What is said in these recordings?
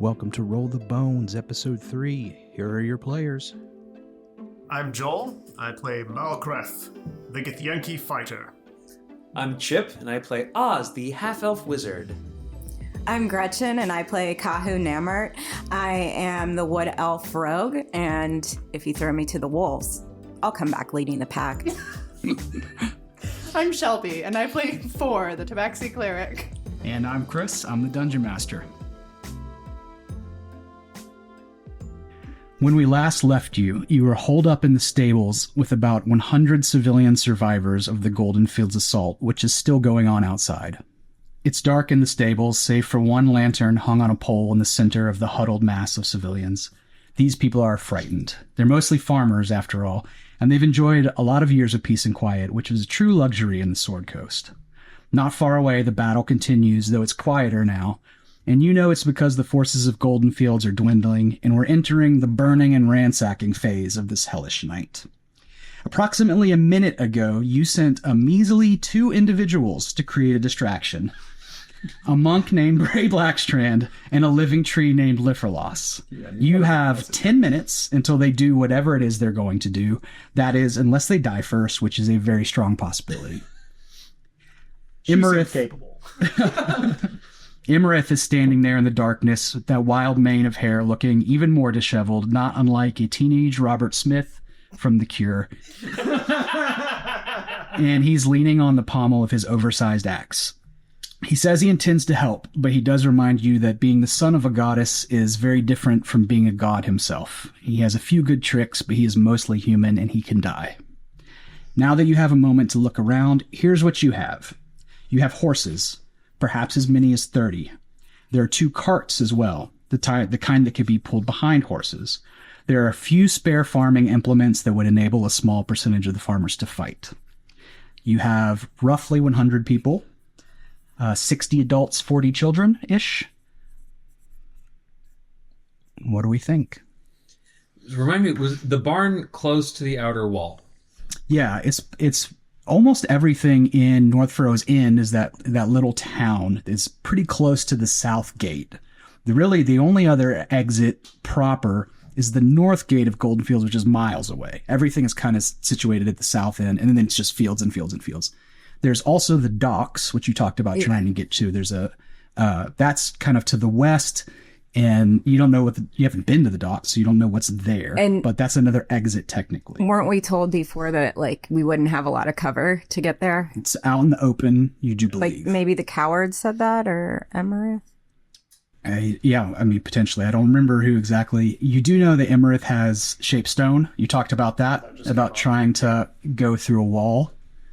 Welcome to Roll the Bones, Episode 3. Here are your players. I'm Joel. I play Malkreth, the Githyanki fighter. I'm Chip, and I play Oz, the half-elf wizard. I'm Gretchen, and I play Kahu Namert. I am the wood elf rogue, and if you throw me to the wolves, I'll come back leading the pack. I'm Shelby, and I play Four, the Tabaxi cleric. And I'm Chris. I'm the Dungeon Master. When we last left you, you were holed up in the stables with about 100 civilian survivors of the Goldenfields assault, which is still going on outside. It's dark in the stables, save for one lantern hung on a pole in the center of the huddled mass of civilians. These people are frightened. They're mostly farmers, after all, and they've enjoyed a lot of years of peace and quiet, which is a true luxury in the Sword Coast. Not far away, the battle continues, though it's quieter now, and you know it's because the forces of Goldenfields are dwindling, and we're entering the burning and ransacking phase of this hellish night. Approximately a minute ago, you sent a measly 2 individuals to create a distraction. A monk named Bray Blackstrand and a living tree named Lifferloss. You have 10 minutes until they do whatever it is they're going to do. That is, unless they die first, which is a very strong possibility. She's capable. Imarith is standing there in the darkness with that wild mane of hair looking even more disheveled, not unlike a teenage Robert Smith from The Cure. And he's leaning on the pommel of his oversized axe. He says he intends to help, but he does remind you that being the son of a goddess is very different from being a god himself. He has a few good tricks, but he is mostly human and he can die. Now that you have a moment to look around, here's what you have. You have horses, perhaps as many as 30. There are 2 carts as well, the kind that could be pulled behind horses. There are a few spare farming implements that would enable a small percentage of the farmers to fight. You have roughly 100 people, 60 adults, 40 children-ish. What do we think? Remind me, was the barn close to the outer wall? Yeah, it's almost everything in North Furrow's Inn is that little town is pretty close to the south gate. The only other exit proper is the north gate of Goldenfields, which is miles away. Everything is kind of situated at the south end, and then it's just fields and fields and fields. There's also the docks, which you talked about trying to get to. There's that's kind of to the west, and you don't know you haven't been to the docks, so you don't know what's there. But that's another exit technically. Weren't we told before that we wouldn't have a lot of cover to get there? It's out in the open, you do believe. Maybe the coward said that, or Emarith? Potentially. I don't remember who exactly. You do know that Emarith has Shapestone. You talked about that, about trying to go through a wall.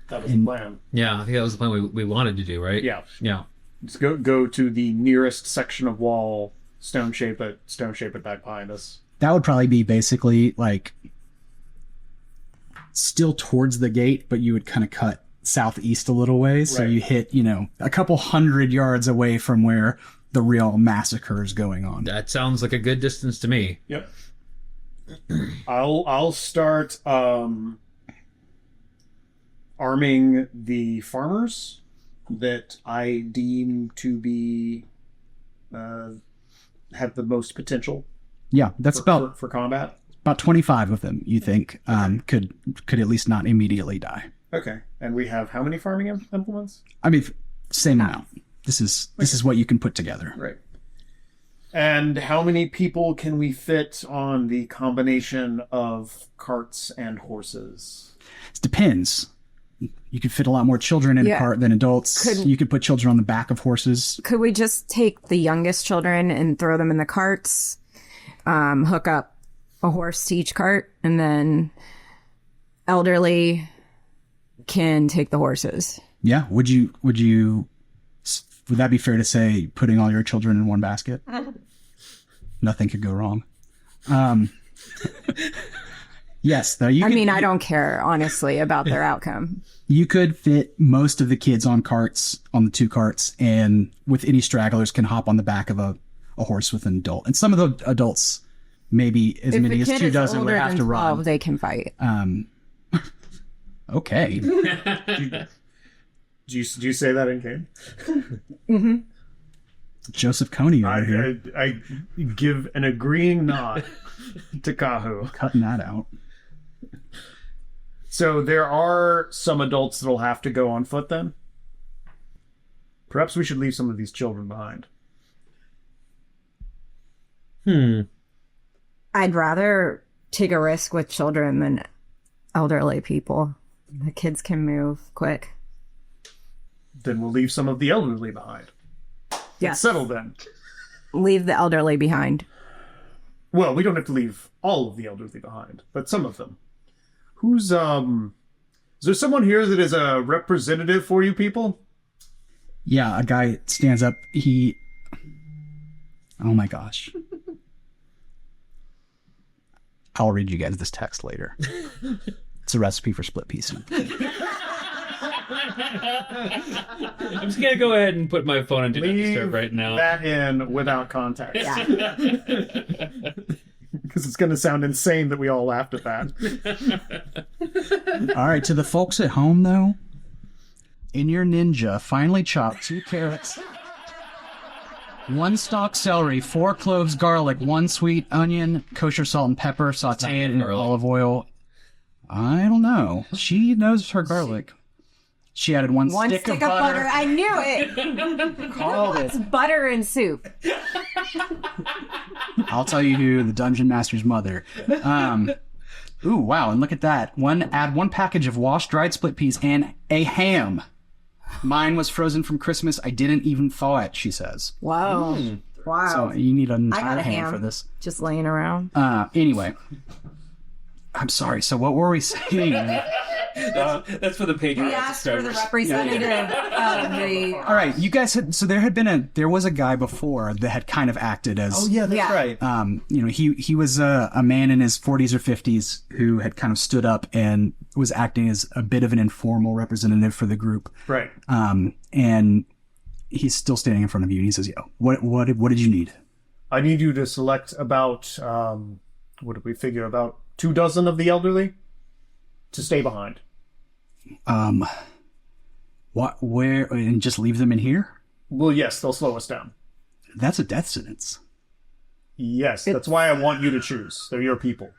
That was the plan. Yeah, I think that was the plan we wanted to do, right? Yeah. Yeah. Just go to the nearest section of wall, stone shape it back behind us. That would probably be basically still towards the gate, but you would kind of cut southeast a little ways. Right. So you hit, a couple 100 yards away from where the real massacre is going on. That sounds like a good distance to me. Yep. I'll start arming the farmers that I deem to be have the most potential. Yeah, that's for combat. About 25 of them, you think, could at least not immediately die. Okay, and we have how many farming implements? Same amount. This is what you can put together. Right. And how many people can we fit on the combination of carts and horses? It depends. You could fit a lot more children in a cart than adults. You could put children on the back of horses. Could we just take the youngest children and throw them in the carts, hook up a horse to each cart, and then elderly can take the horses? Yeah. Would that be fair to say, putting all your children in one basket? Nothing could go wrong. Yes, though. I don't care, honestly, about their outcome. You could fit most of the kids on the 2 carts, and with any stragglers can hop on the back of a horse with an adult. And some of the adults, maybe as many as 2 dozen, would have to run. They can fight. Okay. Do you say that in game? Mm-hmm. Joseph Coney over here. I give an agreeing nod to Kahu. Cutting that out. So there are some adults that'll have to go on foot then? Perhaps we should leave some of these children behind. I'd rather take a risk with children than elderly people. The kids can move quick. Then we'll leave some of the elderly behind. Yes. Settle then. Leave the elderly behind. Well, we don't have to leave all of the elderly behind, but some of them. Who's, is there someone here that is a representative for you people? Yeah, a guy stands up. Oh my gosh. I'll read you guys this text later. It's a recipe for split pizza. I'm just gonna go ahead and put my phone into disturb right now. That in without context. Yeah. Because it's going to sound insane that we all laughed at that. All right, to the folks at home, though, in your ninja, finely chop 2 carrots, 1 stalk celery, 4 cloves garlic, 1 sweet onion, kosher salt and pepper, saute it in olive oil. I don't know. She knows her garlic. She added one stick of butter. I knew it. Called it. It's butter and soup. I'll tell you who, the dungeon master's mother. Ooh, wow, and look at that. Add 1 package of washed dried split peas and a ham. Mine was frozen from Christmas. I didn't even thaw it, she says. Whoa. Wow. So you need an I got entire a ham ham for this. just laying around. Anyway. I'm sorry, so what were we saying? That's for the Patreon We asked for the subscribers. representative of the... All right, you guys had, so there was a guy before that had kind of acted as, That's Yeah. right. he was a man in his 40s or 50s who had kind of stood up and was acting as a bit of an informal representative for the group. Right. And he's still standing in front of you and he says, "Yo, what did you need?" I need you to select about, what did we figure, about 24 of the elderly to stay behind. Where, and just leave them in here? Well, yes, they'll slow us down. That's a death sentence. Yes, that's why I want you to choose. They're your people.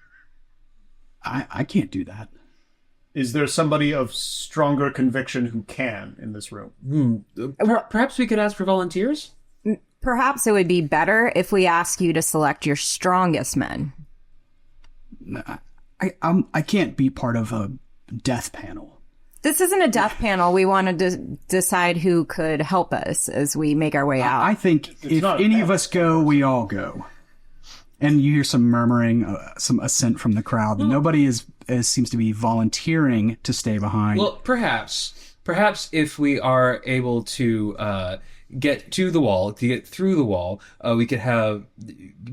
I can't do that. Is there somebody of stronger conviction who can in this room? Perhaps we could ask for volunteers? Perhaps it would be better if we ask you to select your strongest men. I can't be part of a death panel. This isn't a death panel. We wanted to decide who could help us as we make our way out. I think if not a any panel. of us go, we all go. And you hear some murmuring, some assent from the crowd. Nobody seems to be volunteering to stay behind. Well, perhaps if we are able to get to the wall, to get through the wall, we could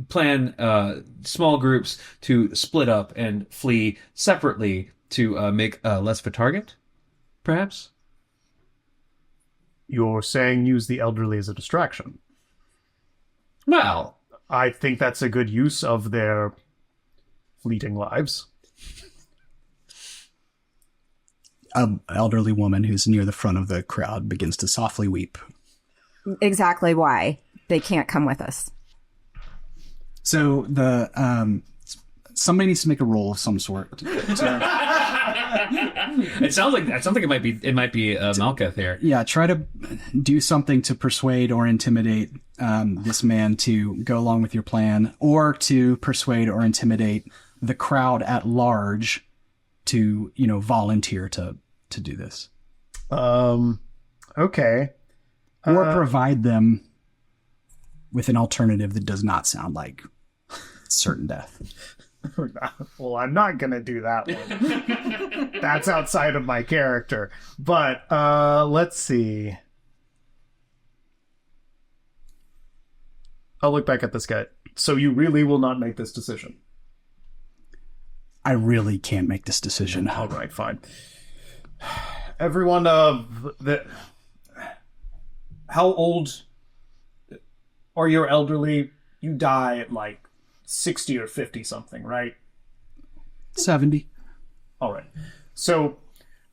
plan small groups to split up and flee separately to make less of a target. Perhaps. You're saying use the elderly as a distraction. Well, I think that's a good use of their fleeting lives. An elderly woman who's near the front of the crowd begins to softly weep. Exactly why they can't come with us. So somebody needs to make a roll of some sort. it sounds like it might be Malkath here. Yeah, try to do something to persuade or intimidate this man to go along with your plan, or to persuade or intimidate the crowd at large to, volunteer to do this. Okay. Or provide them with an alternative that does not sound like certain death. Well, I'm not going to do that one. That's outside of my character. But let's see. I'll look back at this guy. So you really will not make this decision? I really can't make this decision. All right, fine. Everyone how old are your elderly? You die at like 60 or 50 something, right? 70. All right. So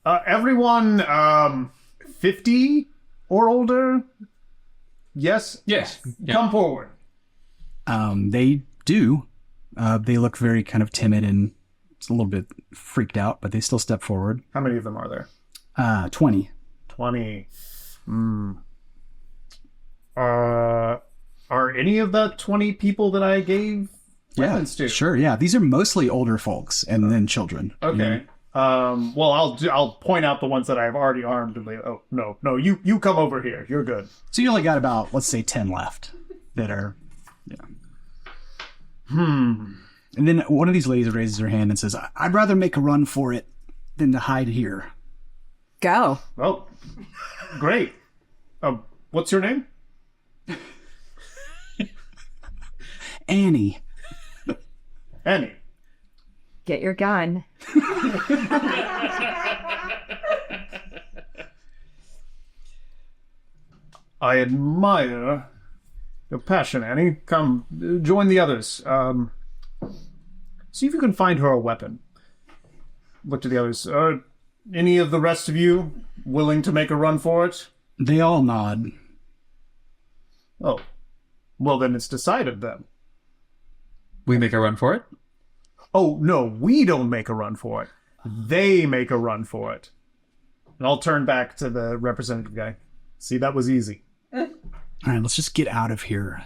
everyone 50 or older? Yes? Yes. Yeah. Come forward. They do. They look very kind of timid and a little bit freaked out, but they still step forward. How many of them are there? 20. 20. Are any of the 20 people that I gave weapons to? Sure, yeah. These are mostly older folks and then children. Okay. Well, I'll point out the ones that I've already armed and oh, no, you come over here. You're good. So you only got about, let's say, 10 left that are, And then one of these ladies raises her hand and says, I'd rather make a run for it than to hide here. Go. Oh, great. What's your name? Annie. Annie. Get your gun. I admire your passion, Annie. Come, join the others. See if you can find her a weapon. Look to the others. Are any of the rest of you willing to make a run for it? They all nod. Oh. Well, then it's decided then. We make a run for it? Oh, no, we don't make a run for it. They make a run for it. And I'll turn back to the representative guy. See, that was easy. All right, let's just get out of here.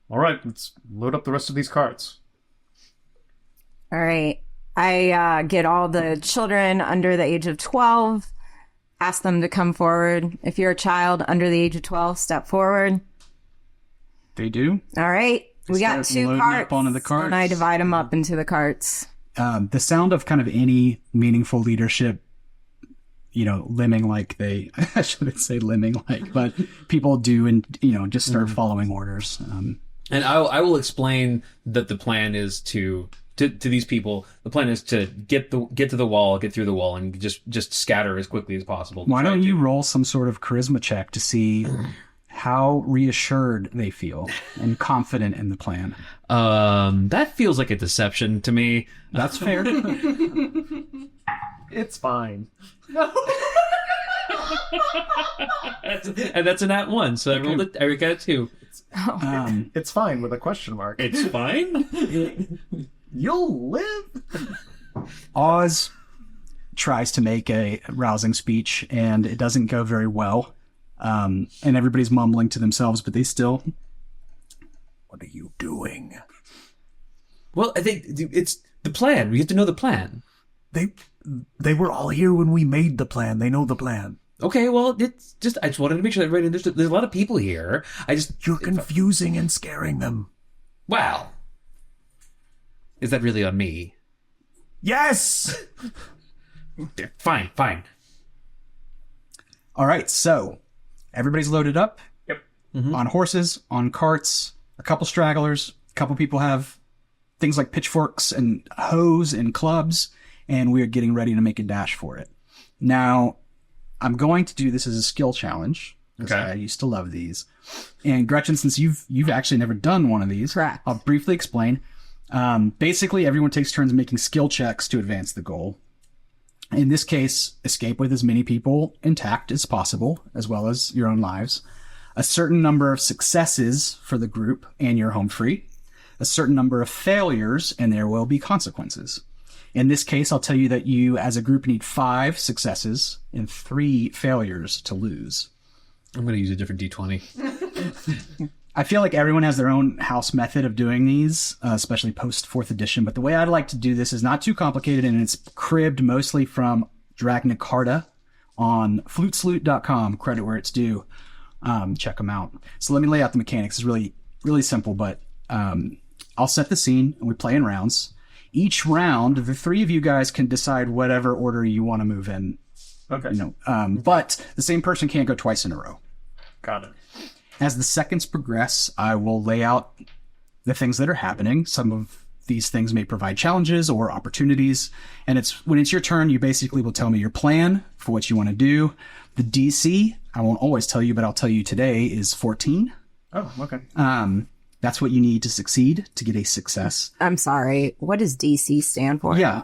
All right, let's load up the rest of these carts. All right. I get all the children under the age of 12, ask them to come forward. If you're a child under the age of 12, step forward. They do. All right. We got start 2 loading carts, up onto the carts. and I divide them up into the carts. The sound of kind of any meaningful leadership, limbing like they, I shouldn't say limbing like, but people do and, just start following orders. And I will explain that the plan is to these people. The plan is to get to the wall, get through the wall, and just scatter as quickly as possible. Why don't you roll some sort of charisma check to see how reassured they feel and confident in the plan? That feels like a deception to me. That's fair. It's fine. And that's a nat 1, so I got a 2. It's fine with a question mark. It's fine. You'll live. Oz tries to make a rousing speech, and it doesn't go very well. And everybody's mumbling to themselves, but they still... What are you doing? Well, I think it's the plan. We have to know the plan. They were all here when we made the plan. They know the plan. Okay, well, it's just I just wanted to make sure that everybody understood. There's a lot of people here. You're confusing and scaring them. Wow. Is that really on me? Yes! Fine. All right, so everybody's loaded up. Yep. On horses, on carts, a couple stragglers, a couple people have things like pitchforks and hoes and clubs, and we're getting ready to make a dash for it. Now, I'm going to do this as a skill challenge, because I used to love these. And Gretchen, since you've actually never done one of these, Correct. I'll briefly explain. Basically, everyone takes turns making skill checks to advance the goal. In this case, escape with as many people intact as possible, as well as your own lives. A certain number of successes for the group, and you're home free. A certain number of failures, and there will be consequences. In this case, I'll tell you that you, as a group, need 5 successes and 3 failures to lose. I'm going to use a different D20. I feel like everyone has their own house method of doing these, especially post 4th edition. But the way I'd like to do this is not too complicated, and it's cribbed mostly from Dragna Carta on flutesloot.com. Credit where it's due. Check them out. So let me lay out the mechanics. It's really, really simple, but I'll set the scene, and we play in rounds. Each round, the 3 of you guys can decide whatever order you want to move in. Okay. But the same person can't go twice in a row. Got it. As the seconds progress, I will lay out the things that are happening. Some of these things may provide challenges or opportunities. And when it's your turn, you basically will tell me your plan for what you want to do. The DC, I won't always tell you, but I'll tell you today, is 14. Oh, okay. That's what you need to succeed to get a success. I'm sorry. What does DC stand for? Yeah,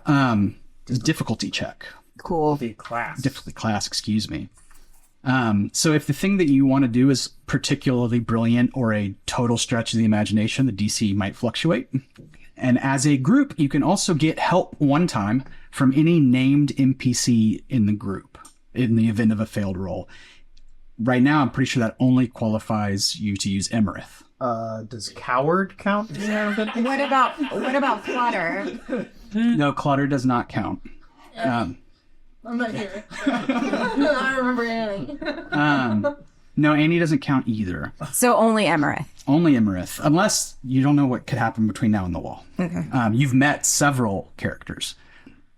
difficulty check. Cool. The class. Difficulty class, excuse me. So if the thing that you want to do is particularly brilliant or a total stretch of the imagination, the DC might fluctuate. And as a group, you can also get help one time from any named NPC in the group in the event of a failed roll. Right now, I'm pretty sure that only qualifies you to use Emerith. Does coward count? What about clutter? No, clutter does not count. I'm not here. I don't remember anything. No, Annie doesn't count either. So only Emerith. Only Emerith, unless you don't know what could happen between now and the wall. Okay. You've met several characters.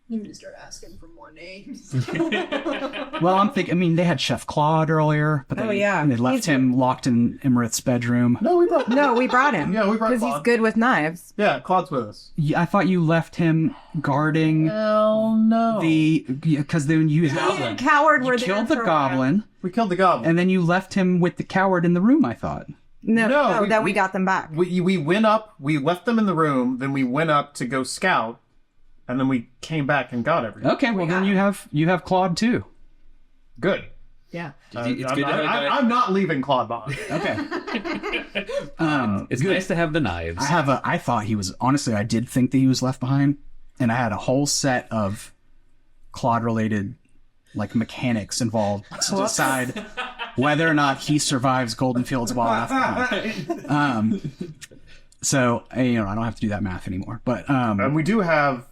You need to start asking for more names. Well, they had Chef Claude earlier, but they left him locked in Emerith's bedroom. No, we brought. No, we brought him. Yeah, we brought because he's Claude. good with knives. Yeah, Claude's with us. Yeah, I thought you left him guarding Oh no. because then you Coward were there killed for the a while. goblin, We killed the goblin. and then you left him with the coward in the room. I thought. No, we got them back. We went up. We left them in the room. Then we went up to go scout, and then we came back and got everything. Okay, well then you have Claude too. Good. Yeah. It's good to have a guy. I'm not leaving Claude behind. Okay. It's nice to have the knives. I thought he was, honestly, I did think that he was left behind, and I had a whole set of Claude related mechanics involved to decide whether or not he survives Goldenfields while left behind. So I don't have to do that math anymore. But And we do have.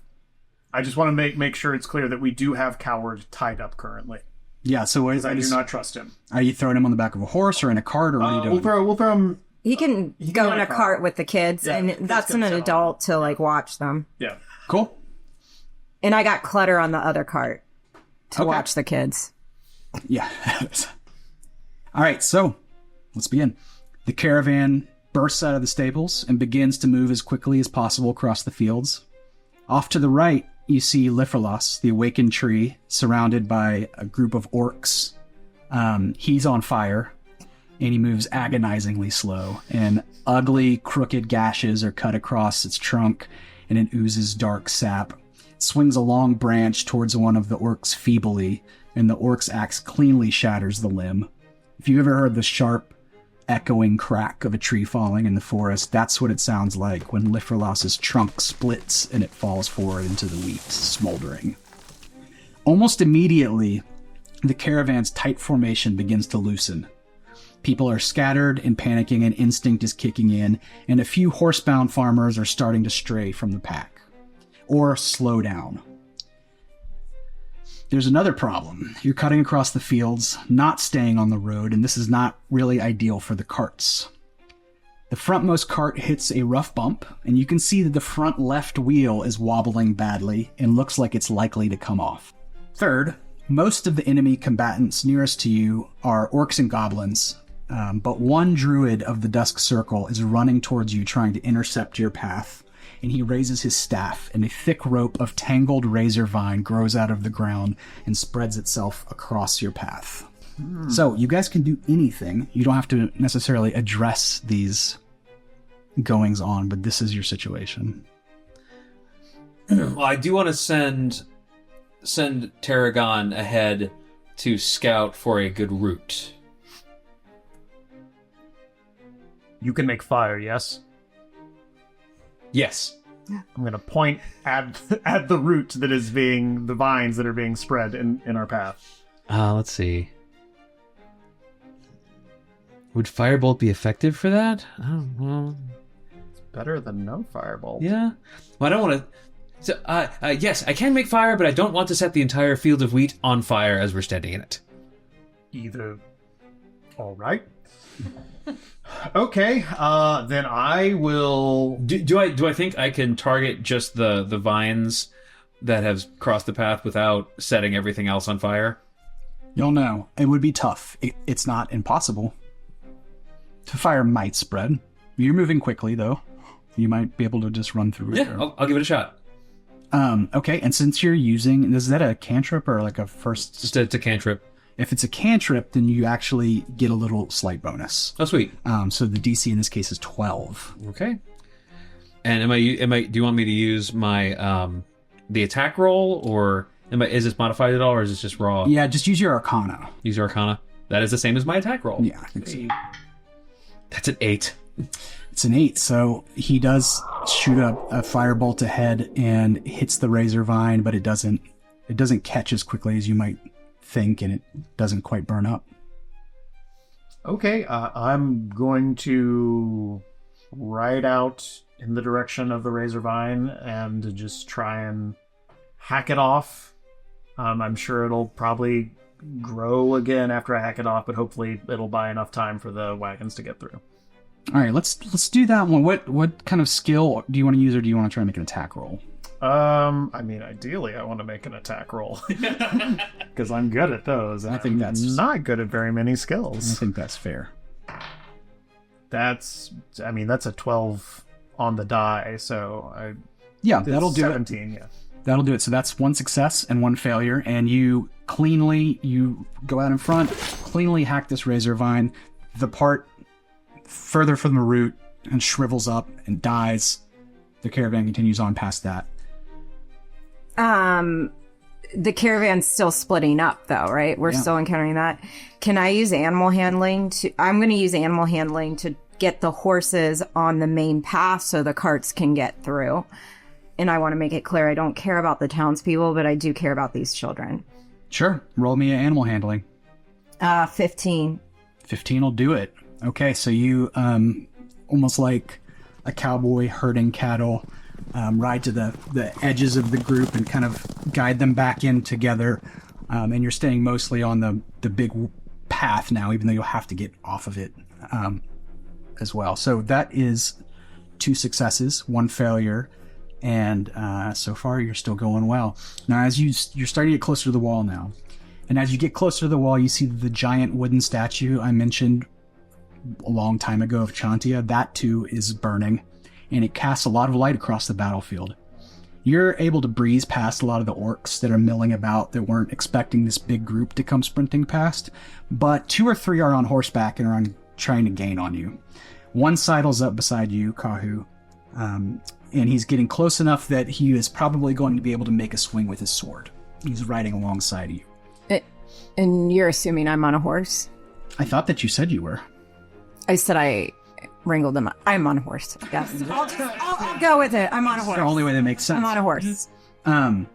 I just want to make sure it's clear that we do have Coward tied up currently. yeah. So what is, I do not trust him. are you throwing him on the back of a horse or in a cart, or what are you doing? We'll throw him. He can go in a cart with the kids, Yeah, and kids that's can an sit on adult to watch them. Yeah. Cool. And I got clutter on the other cart to Okay. watch the kids. Yeah. All right, so let's begin. The caravan bursts out of the stables and begins to move as quickly as possible across the fields. Off to the right, you see Lifferlos, the awakened tree, surrounded by a group of orcs. He's on fire, and he moves agonizingly slow, and ugly, crooked gashes are cut across its trunk, and it oozes dark sap. It swings a long branch towards one of the orcs feebly, and the orc's axe cleanly shatters the limb. If you ever heard the sharp, echoing crack of a tree falling in the forest, that's what it sounds like when Lifferlos's trunk splits and it falls forward into the wheat, smoldering. Almost immediately, the caravan's tight formation begins to loosen. People are scattered and panicking, and instinct is kicking in, and a few horsebound farmers are starting to stray from the pack. Or slow down. There's another problem. You're cutting across the fields, not staying on the road, and this is not really ideal for the carts. The frontmost cart hits a rough bump, and you can see that the front left wheel is wobbling badly and looks like it's likely to come off. Third, most of the enemy combatants nearest to you are orcs and goblins, but one druid of the Dusk Circle is running towards you trying to intercept your path. And he raises his staff, and a thick rope of tangled razor vine grows out of the ground and spreads itself across your path. So you guys can do anything. You don't have to necessarily address these goings on, but this is your situation. Well, I do want to send Tarragon ahead to scout for a good route. You can make fire, yes? Yes. I'm gonna point at the root that is being the vines that are being spread in our path. Let's see. Would Firebolt be effective for that? I don't know. Better than no firebolt. Yeah. Well, I don't want to. So, yes, I can make fire, but I don't want to set the entire field of wheat on fire as we're standing in it. Either. All right. Okay. Then I will. Do I think I can target just the vines that have crossed the path without setting everything else on fire? You'll know. It would be tough. It's not impossible. The fire might spread. You're moving quickly, though. You might be able to just run through it. Yeah, I'll give it a shot. Okay, and since you're using... Is that a cantrip or like a first... Just a cantrip. If it's a cantrip, then you actually get a little slight bonus. Oh, sweet. So the DC in this case is 12. Okay. And do you want me to use my the attack roll, or is this modified at all, or is this just raw? Yeah, just use your Arcana. Use your Arcana. That is the same as my attack roll. Yeah, I think so. That's an 8. It's an 8, so he does shoot a firebolt ahead and hits the razor vine, but it doesn't catch as quickly as you might think, and it doesn't quite burn up. Okay, I'm going to ride out in the direction of the razor vine and just try and hack it off. I'm sure it'll probably grow again after I hack it off, but hopefully it'll buy enough time for the wagons to get through. All right, let's do that one. What kind of skill do you want to use, or do you want to try and make an attack roll? I mean, ideally, I want to make an attack roll because I'm good at those. I think that's not good at very many I skills. think that's fair. That's a 12 on the die, so Yeah, that'll do it. 17, yeah. That'll do it. So that's one success and one failure, and you go out in front, cleanly hack this razor vine. The part further from the root and shrivels up and dies. The caravan continues on past that. The caravan's still splitting up, though, right? We're still encountering that. Can I use animal handling I'm going to use animal handling to get the horses on the main path so the carts can get through. And I want to make it clear I don't care about the townspeople, but I do care about these children. Sure. Roll me animal handling. 15. 15 will do it. Okay, so you, almost like a cowboy herding cattle, ride to the edges of the group and kind of guide them back in together. And you're staying mostly on the big path now, even though you'll have to get off of it as well. So that is 2 successes, 1 failure. And so far, you're still going well. Now, as you're starting to get closer to the wall now, and as you get closer to the wall, you see the giant wooden statue I mentioned a long time ago of Chantia. That too is burning, and it casts a lot of light across the battlefield. You're able to breeze past a lot of the orcs that are milling about that weren't expecting this big group to come sprinting past, but 2 or 3 are on horseback and are trying to gain on you. One sidles up beside you, Kahu, and he's getting close enough that he is probably going to be able to make a swing with his sword. He's riding alongside you. And you're assuming I'm on a horse? I thought that you said you were. I said I wrangled them. I'm on a horse, yes. I'll go with it. I'm on a horse. The only way that makes sense. I'm on a horse.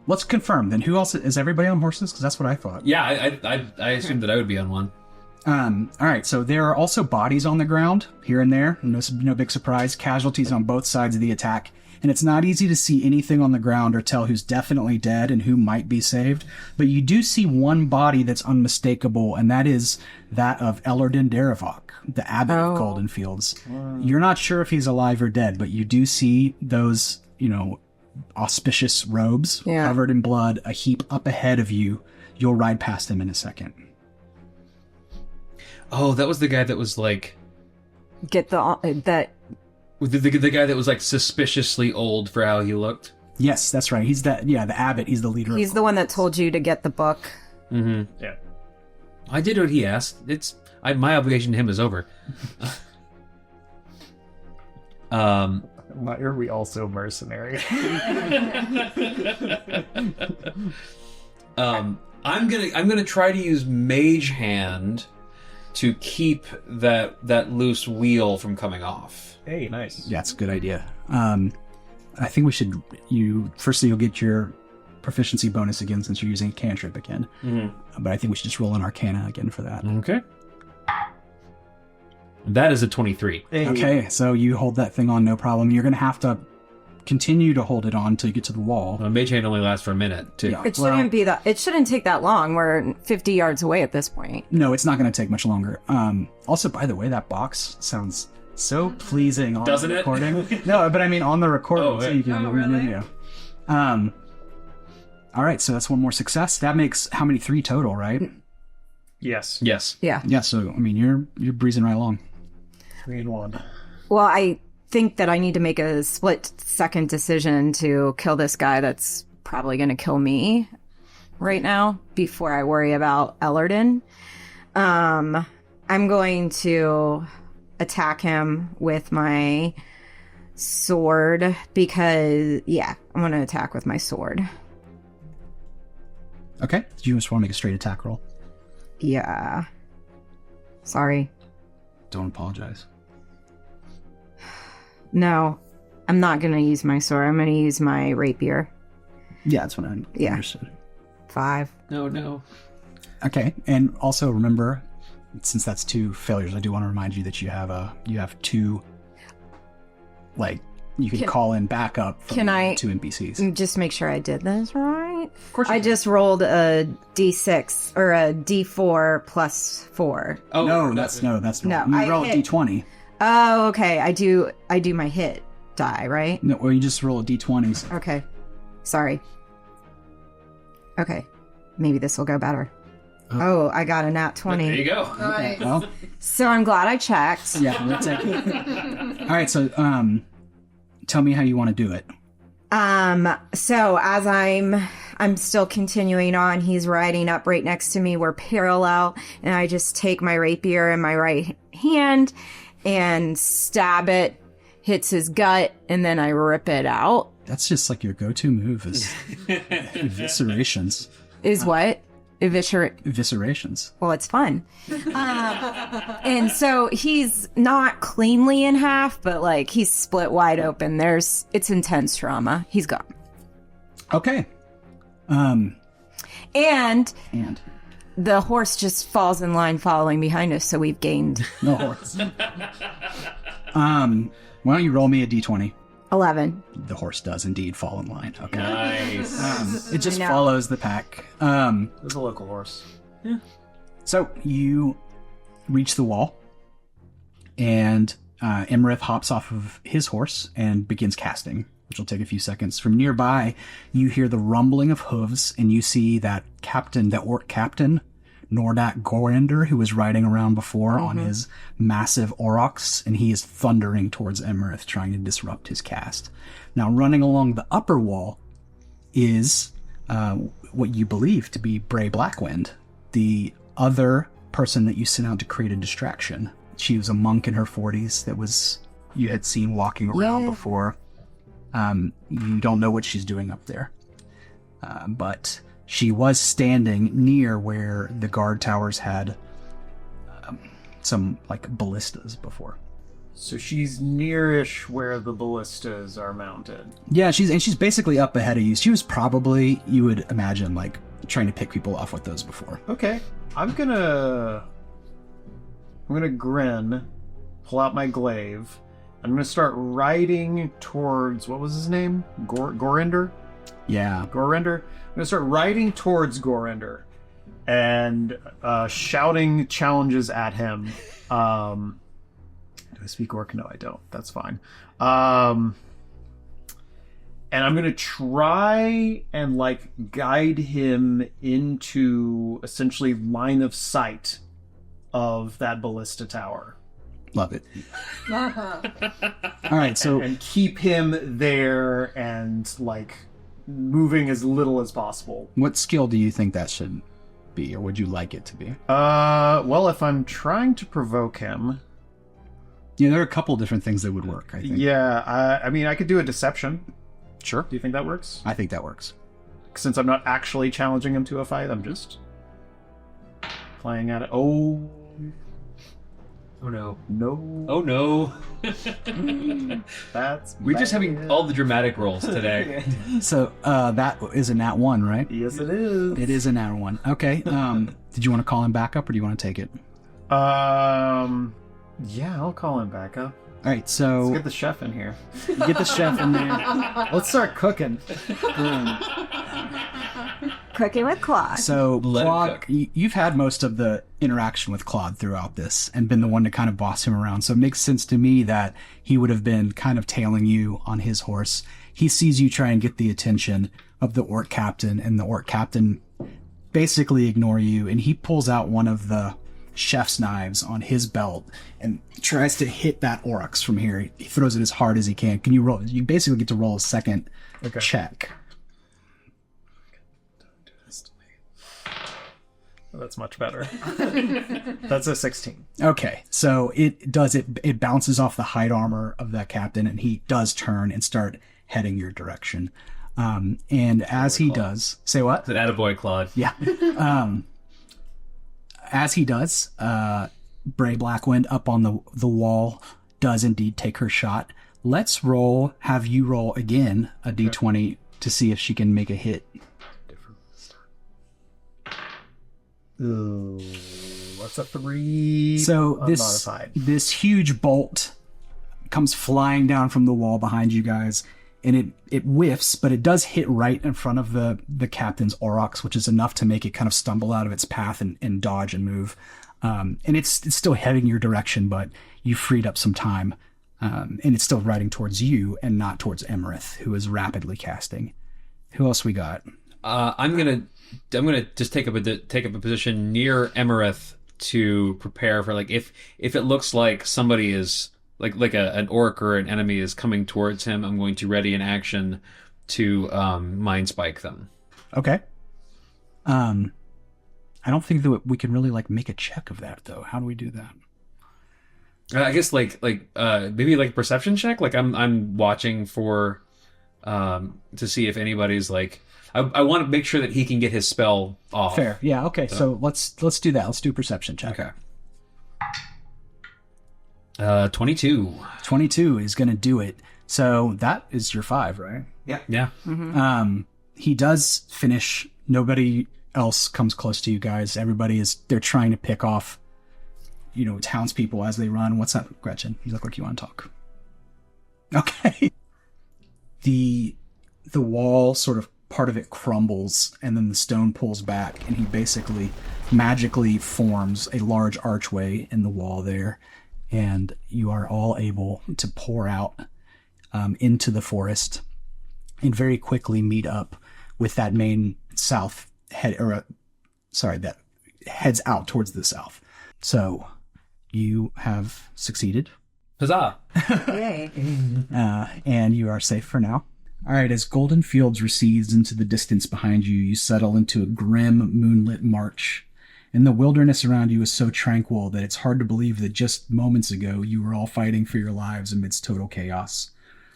Let's confirm then. Who else is everybody on horses? Because that's what I thought. Yeah, I assumed that I would be on one. All right, so there are also bodies on the ground here and there. No big surprise. Casualties on both sides of the attack. And it's not easy to see anything on the ground or tell who's definitely dead and who might be saved. But you do see one body that's unmistakable, and that is that of Ellerden Derevok, the abbot of Goldenfields. You're not sure if he's alive or dead, but you do see those, auspicious robes covered in blood, a heap up ahead of you. You'll ride past him in a second. Oh, that was the guy that was like... Get that... The guy that was like suspiciously old for how he looked. Yes, that's right. He's the abbot. He's the leader. He's the one that told you to get the book. Mm-hmm. Yeah. I did what he asked. My obligation to him is over. Why are we also mercenary? I'm gonna try to use Mage Hand to keep that loose wheel from coming off. Hey, nice. Yeah, it's a good idea. I think we should. Firstly, you'll get your proficiency bonus again since you're using a cantrip again. Mm-hmm. But I think we should just roll an Arcana again for that. Okay. That is a 23. Hey. Okay, so you hold that thing on, no problem. You're going to have to continue to hold it on until you get to the wall. Mage Hand only lasts for a minute, too. Yeah. It shouldn't take that long. We're 50 yards away at this point. No, it's not going to take much longer. Also, by the way, that box sounds so pleasing on Doesn't the it? recording. No, but I mean on the recording, Oh, so yeah. you can Really? All right, so that's one more success. That makes how many? 3 total, right? Yes. Yes. Yeah. Yeah. So I mean, you're breezing right along. 3 and 1. Well, I think that I need to make a split-second decision to kill this guy that's probably going to kill me right now before I worry about Ellerden. I'm going to attack him with my sword because, I'm going to attack with my sword. Okay. Do you just want to make a straight attack roll? Yeah. Sorry. Don't apologize. No, I'm not gonna use my sword. I'm gonna use my rapier. Yeah, that's what I Yeah. understood. 5. No. Okay, and also remember, since that's 2 failures, I do want to remind you that you have 2, like, you can call in backup from Can I- 2 NPCs. Just make sure I did this right. Of course, I just rolled a D6 or a D4 plus 4. Oh no, that's No, you I roll a hit- D20. Oh, okay. I do my hit die, right? No, or you just roll a D20s. Okay. Sorry. Okay. Maybe this will go better. Oh, I got a nat 20. There you go. Nice. Well, So I'm glad I checked. yeah, that's it. All right, so tell me how you want to do it. So as I'm still continuing on, he's riding up right next to me. We're parallel, and I just take my rapier in my right hand and stab it, hits his gut, and then I rip it out. That's just like your go-to move is eviscerations. Is what? Eviscerations. Well, it's fun. And so he's not cleanly in half, but like he's split wide open. It's intense trauma. He's gone. Okay. And And the horse just falls in line following behind us, so we've gained no horse. Why don't you roll me a D20? 11. The horse does indeed fall in line. Okay. Nice. It just I know. follows the pack. There's a local horse. So you reach the wall, and Emrith hops off of his horse and begins casting, which will take a few seconds. From nearby, you hear the rumbling of hooves, and you see that orc captain, Nordak Gorender, who was riding around before on his massive aurochs, and he is thundering towards Emrith, trying to disrupt his cast. Now, running along the upper wall is what you believe to be Bray Blackwind, the other person that you sent out to create a distraction. She was a monk in her 40s that you had seen walking around before. You don't know what she's doing up there, but she was standing near where the guard towers had some like ballistas before. So she's nearish where the ballistas are mounted. Yeah, she's basically up ahead of you. She was probably, you would imagine, like trying to pick people off with those before. Okay, I'm gonna grin, pull out my glaive. I'm gonna start riding towards, what was his name? Gorender? Yeah. Gorender? I'm gonna start riding towards Gorender and shouting challenges at him. Do I speak orc? No, I don't. That's fine. And I'm gonna try and like guide him into essentially line of sight of that ballista tower. Love it. All right, so And keep him there and like moving as little as possible. what skill do you think that should be, or would you like it to be? Well, if I'm trying to provoke him, Yeah, there are a couple different things that would work, I think. yeah, I mean, I could do a deception. Sure. Do you think that works? I think that works. Since I'm not actually challenging him to a fight, I'm just playing at it. Oh no. no! Oh no. That's We're just bad. having all the dramatic rolls today. So that is a nat 1, right? Yes, it is. It is a nat 1. Okay. Did you want to call him back up, or do you want to take it? Yeah, I'll call him back up. All right, so Let's get the chef in here. get the chef in there. Let's start cooking. Cooking with Claude. So Let him Claude, cook. you've had most of the interaction with Claude throughout this and been the one to kind of boss him around. So it makes sense to me that he would have been kind of tailing you on his horse. He sees you try and get the attention of the orc captain, and the orc captain basically ignore you, and he pulls out one of the chef's knives on his belt and tries to hit that oryx from here. He throws it as hard as he can. Can you roll? You basically get to roll a second check. Oh, that's much better. That's a 16. Okay, so it bounces off the hide armor of that captain, and he does turn and start heading your direction. And as he does, say what? It's an attaboy, Claude. Yeah. As he does, Bray Blackwind up on the wall does indeed take her shot. Let's have you roll again a d20 to see if she can make a hit. Ooh, what's a 3? So Unmodified. this huge bolt comes flying down from the wall behind you guys, and it whiffs, but it does hit right in front of the captain's aurochs, which is enough to make it kind of stumble out of its path and dodge and move. And it's still heading your direction, but you freed up some time, and it's still riding towards you and not towards Emerith, who is rapidly casting. Who else we got? I'm gonna just take up a position near Emerith to prepare for, like, if it looks like somebody is like an orc or an enemy is coming towards him, I'm going to ready an action to mind spike them. Okay. I don't think that we can really like make a check of that though. How do we do that? I guess maybe like perception check. Like I'm watching for to see if anybody's like. I want to make sure that he can get his spell off. Fair. Yeah. Okay. So let's do that. Let's do a perception check. Okay. 22. 22 is going to do it. So that is your 5, right? Yeah. Mm-hmm. He does finish. Nobody else comes close to you guys. They're trying to pick off, townspeople as they run. What's up, Gretchen? You look like you want to talk. Okay. The wall sort of, part of it crumbles, and then the stone pulls back, and he basically magically forms a large archway in the wall there, and you are all able to pour out into the forest and very quickly meet up with that main that heads out towards the south. So you have succeeded. Huzzah! Yay. And you are safe for now. All right, as Goldenfields recedes into the distance behind you, you settle into a grim, moonlit march. And the wilderness around you is so tranquil that it's hard to believe that just moments ago you were all fighting for your lives amidst total chaos.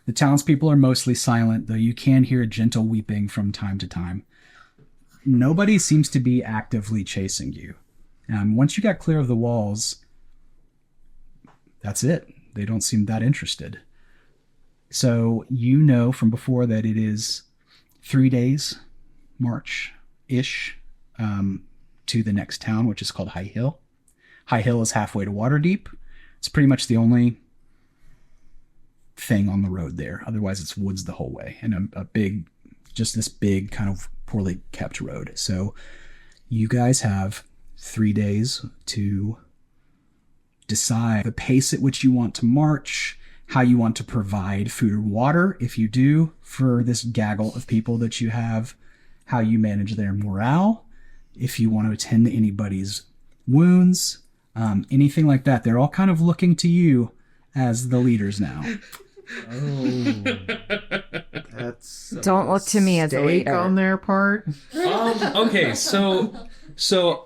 The townspeople are mostly silent, though you can hear gentle weeping from time to time. Nobody seems to be actively chasing you. Once you got clear of the walls, that's it. They don't seem that interested. So you know from before that it is 3 days march-ish to the next town, which is called High Hill. High Hill is halfway to Waterdeep. It's pretty much the only thing on the road there. Otherwise, it's woods the whole way, and this big kind of poorly kept road. So you guys have 3 days to decide the pace at which you want to march, how you want to provide food or water, if you do, for this gaggle of people that you have, how you manage their morale, if you want to attend to anybody's wounds, anything like that. They're all kind of looking to you as the leaders now. Oh, that's Don't look to me as a mistake leader. on their part. Okay, so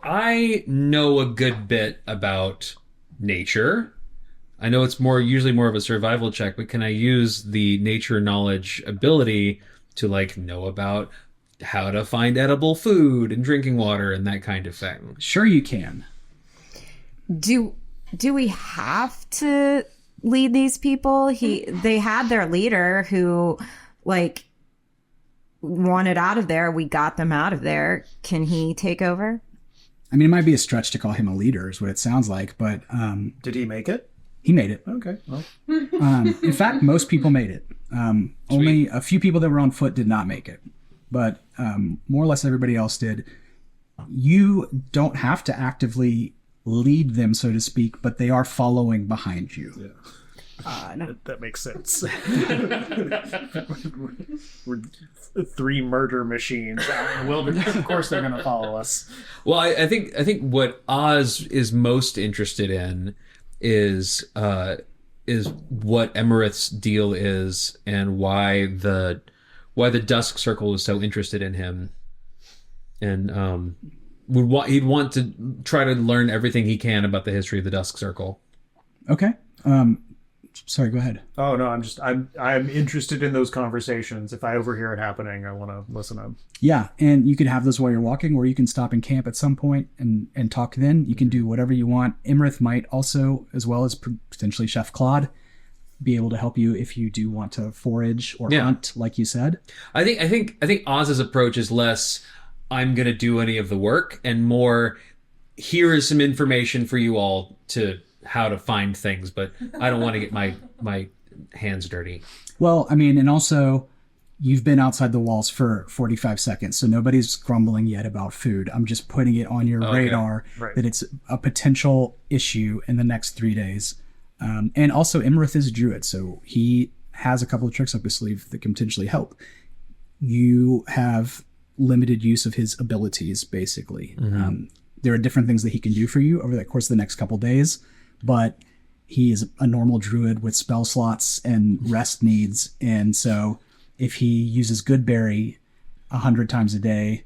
I know a good bit about nature. I know it's usually more of a survival check, but can I use the nature knowledge ability to know about how to find edible food and drinking water and that kind of thing? Sure you can. Do we have to lead these people? They had their leader who wanted out of there. We got them out of there. Can he take over? I mean, it might be a stretch to call him a leader is what it sounds like, but Did he make it? he made it. Okay. Well, In fact, most people made it. Only a few people that were on foot did not make it, but more or less everybody else did. You don't have to actively lead them, so to speak, but they are following behind you. yeah. That makes sense. We're 3 murder machines out in the wilderness. Of course, they're going to follow us. Well, I think what Oz is most interested in is what Emerith's deal is and why the Dusk Circle is so interested in him, and he'd want to try to learn everything he can about the history of the Dusk Circle. Okay. Sorry, go ahead. Oh no, I'm interested in those conversations. If I overhear it happening, I want to listen up. Yeah, and you could have those while you're walking, or you can stop and camp at some point and talk then. You can do whatever you want. Imrith might also, as well as potentially Chef Claude, be able to help you if you do want to forage or hunt, like you said. I think Oz's approach is less, I'm going to do any of the work, and more, here is some information for you all to how to find things, but I don't want to get my hands dirty. Well, I mean, and also you've been outside the walls for 45 seconds, so nobody's grumbling yet about food. I'm just putting it on your radar that it's a potential issue in the next 3 days. And also Imrith is a druid, so he has a couple of tricks up his sleeve that can potentially help. You have limited use of his abilities, basically. There are different things that he can do for you over the course of the next couple days, but he is a normal druid with spell slots and rest needs, and so if he uses Goodberry 100 times a day,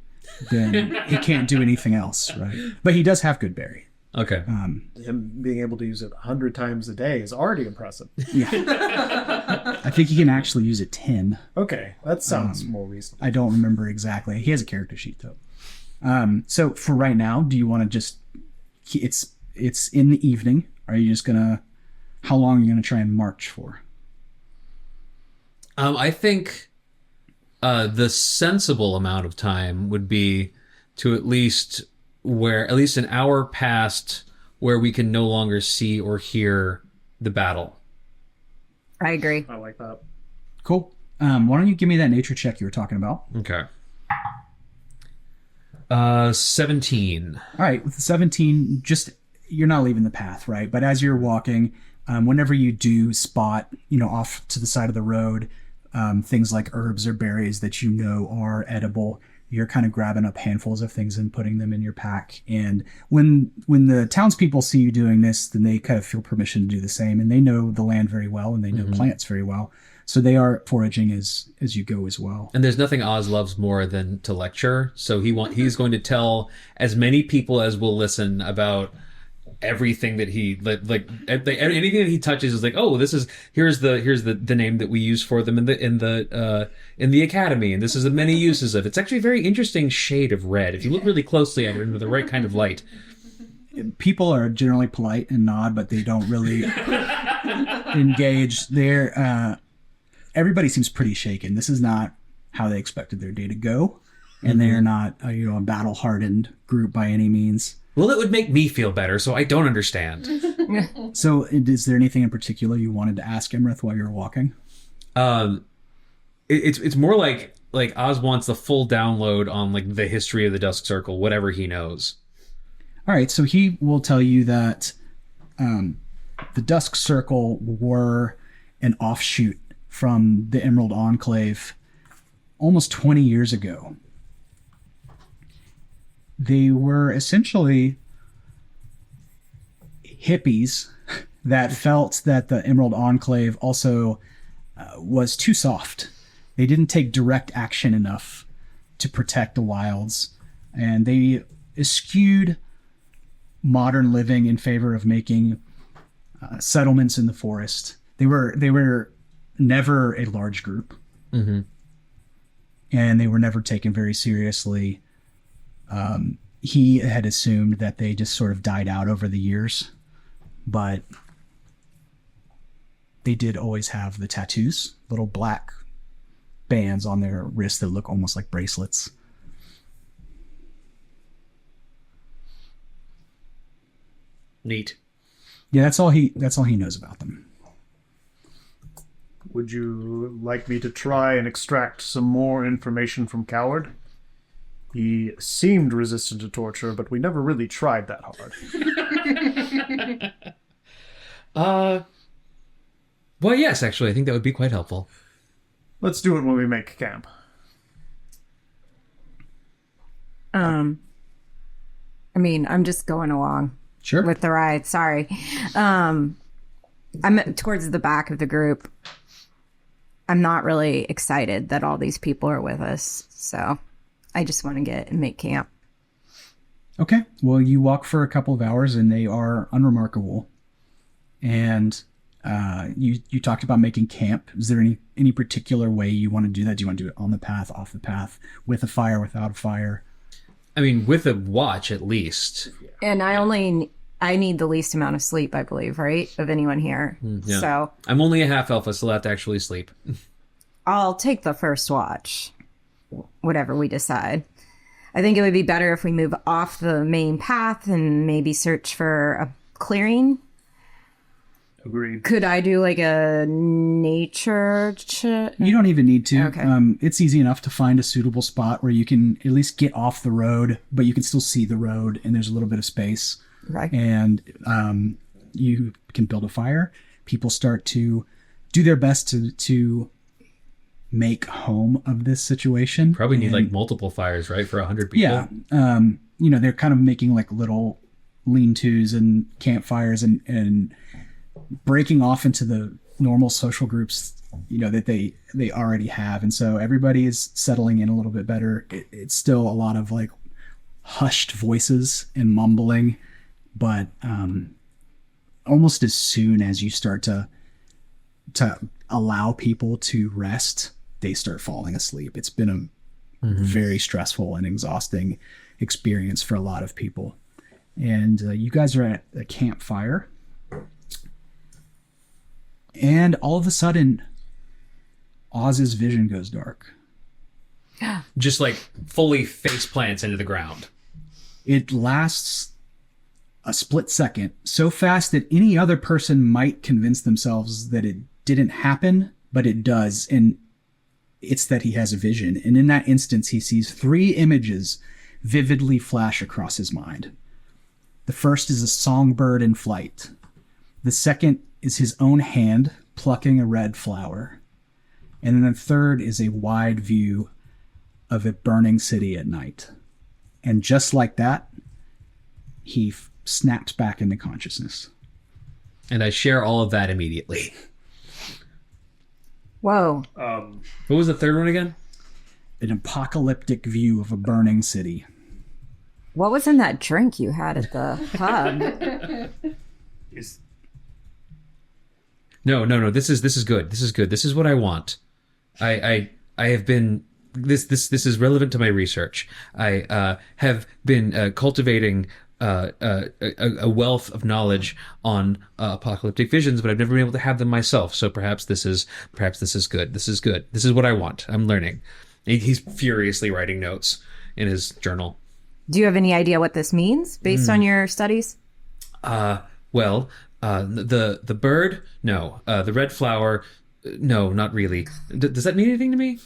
then he can't do anything else, right? But he does have Goodberry. Okay. Him being able to use it 100 times a day is already impressive. Yeah. I think he can actually use it 10. Okay, that sounds more reasonable. I don't remember exactly. He has a character sheet, though. So for right now, do you want to just... It's in the evening. Are you just going to... How long are you going to try and march for? I think the sensible amount of time would be to at least an hour past where we can no longer see or hear the battle. I agree. I like that. Cool. Why don't you give me that nature check you were talking about? Okay. 17. All right, with the 17, you're not leaving the path, right? But as you're walking, whenever you do spot, off to the side of the road, things like herbs or berries that you know are edible, you're kind of grabbing up handfuls of things and putting them in your pack. And when the townspeople see you doing this, then they kind of feel permission to do the same. And they know the land very well, and they know plants very well. So they are foraging as you go as well. And there's nothing Oz loves more than to lecture. So he's going to tell as many people as will listen about everything that he anything that he touches is like, oh, here's the name that we use for them in the academy, and this is the many uses of it. It's actually a very interesting shade of red if you look really closely at it under the right kind of light. People are generally polite and nod, but they don't really engage. Everybody seems pretty shaken. This is not how they expected their day to go, and they are not a battle hardened group by any means. Well, it would make me feel better, so I don't understand. So is there anything in particular you wanted to ask Imrith while you were walking? It's more like Oz wants the full download on the history of the Dusk Circle, whatever he knows. All right, so he will tell you that the Dusk Circle were an offshoot from the Emerald Enclave almost 20 years ago. They were essentially hippies that felt that the Emerald Enclave also was too soft. They didn't take direct action enough to protect the wilds, and they eschewed modern living in favor of making settlements in the forest. They were never a large group, and they were never taken very seriously. He had assumed that they just sort of died out over the years, but they did always have the tattoos, little black bands on their wrists that look almost like bracelets. Neat. Yeah, that's all he knows about them. Would you like me to try and extract some more information from Coward? He seemed resistant to torture, but we never really tried that hard. Well, yes, actually, I think that would be quite helpful. Let's do it when we make camp. I'm just going along. Sure. With the ride. Sorry. I'm towards the back of the group. I'm not really excited that all these people are with us, so I just want to get and make camp. Okay. Well, you walk for a couple of hours and they are unremarkable. And You talked about making camp. Is there any particular way you want to do that? Do you want to do it on the path, off the path, with a fire, without a fire? I mean, with a watch at least. And I need the least amount of sleep, I believe, right? Of anyone here. Yeah. So I'm only a half elf. I still have to actually sleep. I'll take the first watch, whatever we decide. I think it would be better if we move off the main path and maybe search for a clearing. Agreed. Could I do like a nature check? You don't even need to. Okay. It's easy enough to find a suitable spot where you can at least get off the road, but you can still see the road and there's a little bit of space. Right. And you can build a fire. People start to do their best to make home of this situation. Probably need And, like multiple fires, right, for 100 people. yeah. They're kind of making like little lean-tos and campfires and breaking off into the normal social groups, that they already have. And so everybody is settling in a little bit better. It's still a lot of like hushed voices and mumbling, but almost as soon as you start to allow people to rest, they start falling asleep. It's been a very stressful and exhausting experience for a lot of people. And you guys are at a campfire. And all of a sudden, Oz's vision goes dark. Just like fully face plants into the ground. It lasts a split second, so fast that any other person might convince themselves that it didn't happen, but it does. And it's that he has a vision. And in that instance, he sees 3 images vividly flash across his mind. The first is a songbird in flight. The second is his own hand plucking a red flower. And then the third is a wide view of a burning city at night. And just like that, he snaps back into consciousness. And I share all of that immediately. Whoa. What was the third one again? An apocalyptic view of a burning city. What was in that drink you had at the pub? No. This is good. This is good. This is what I want. I have been. This is relevant to my research. I have been cultivating a wealth of knowledge on apocalyptic visions, but I've never been able to have them myself. So perhaps this is good. This is good. This is what I want. I'm learning. He's furiously writing notes in his journal. Do you have any idea what this means based on your studies? Well, the bird, no. The red flower, no, not really. Does that mean anything to me?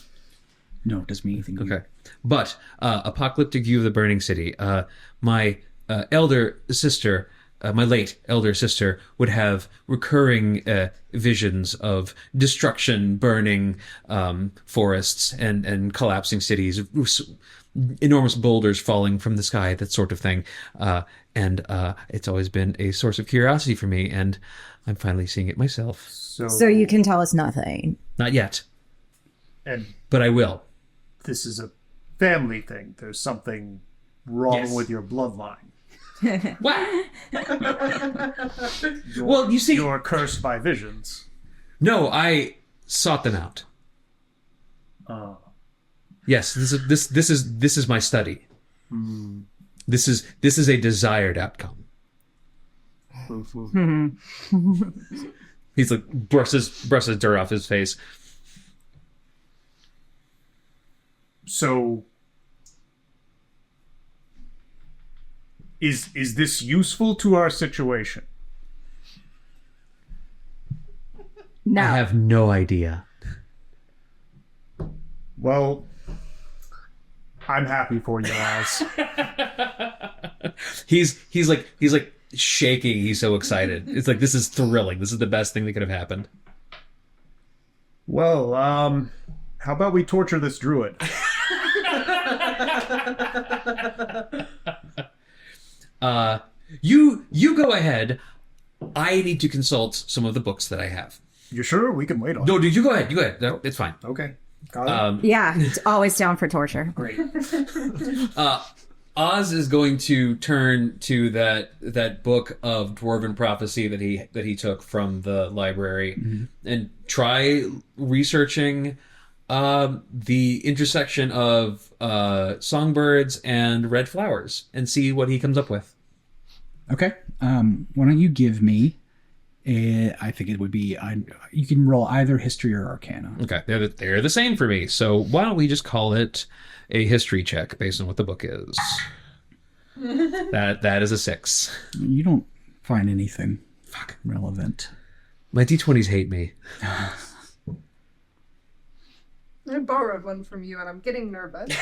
No, it doesn't mean anything. Okay. But apocalyptic view of the burning city. My elder sister, my late elder sister, would have recurring visions of destruction, burning forests, and collapsing cities, enormous boulders falling from the sky, that sort of thing. And it's always been a source of curiosity for me, and I'm finally seeing it myself. So you can tell us nothing. Not yet, And but I will. this is a family thing. There's something wrong Yes. with your bloodline. What? You're, Well, you see- you're cursed by visions. No, I sought them out. Yes, this is my study. This is a desired outcome. He's like brushes dirt off his face. So, is this useful to our situation? No. I have no idea. Well, I'm happy for you, Oz. He's like shaking. He's so excited. It's like, this is thrilling. This is the best thing that could have happened. Well, how about we torture this druid? You go ahead. I need to consult some of the books that I have. You sure? We can wait on No, it. dude, you go ahead. You go ahead. No, it's fine. Okay. Got it. Yeah, it's always down for torture. Great. Oz is going to turn to that book of dwarven prophecy that he took from the library and try researching the intersection of songbirds and red flowers and see what he comes up with. Okay. Why don't you give me I think it would be you can roll either history or arcana. Okay, they're the same for me. So why don't we just call it a history check based on what the book is? That is a 6. You don't find anything relevant. My D20s hate me. I borrowed one from you, and I'm getting nervous.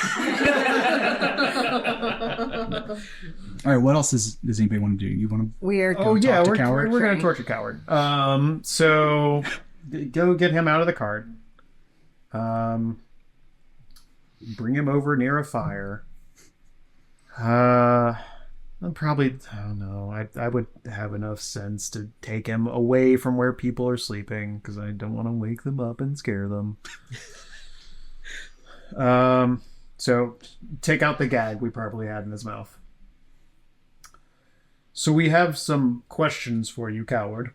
All right, what else does anybody want to do? You want to? We're Oh yeah, we're Coward? gonna torture Coward. So go get him out of the cart. Bring him over near a fire. I don't know. I would have enough sense to take him away from where people are sleeping because I don't want to wake them up and scare them. So take out the gag we probably had in his mouth. So we have some questions for you, Coward.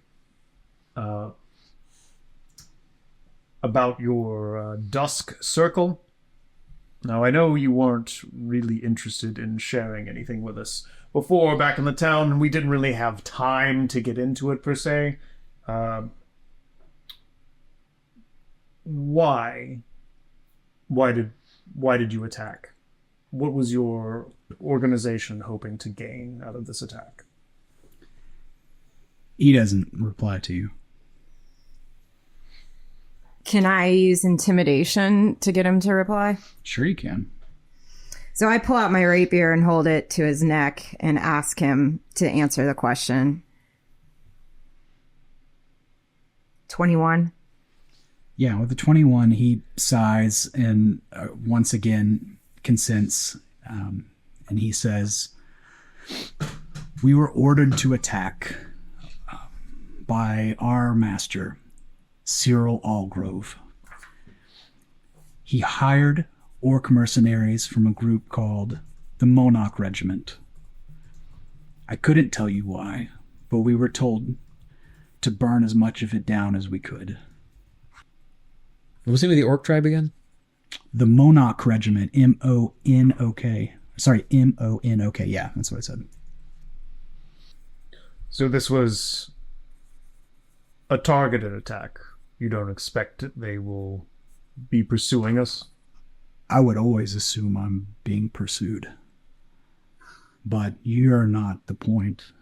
About your dusk circle. Now, I know you weren't really interested in sharing anything with us before back in the town. We didn't really have time to get into it, per se. Why? Why did you attack? What was your organization hoping to gain out of this attack? He doesn't reply to you. Can I use intimidation to get him to reply? Sure you can. So I pull out my rapier and hold it to his neck and ask him to answer the question. 21. Yeah, with the 21, he sighs and once again consents. And he says, "We were ordered to attack by our master, Cyril Allgrove. He hired orc mercenaries from a group called the Monarch Regiment. I couldn't tell you why, but we were told to burn as much of it down as we could." What was the name of the orc tribe again? The Monarch Regiment, M-O-N-O-K. Sorry, M-O-N-O-K. Yeah, that's what I said. So this was a targeted attack. You don't expect they will be pursuing us? I would always assume I'm being pursued. But you're not the point.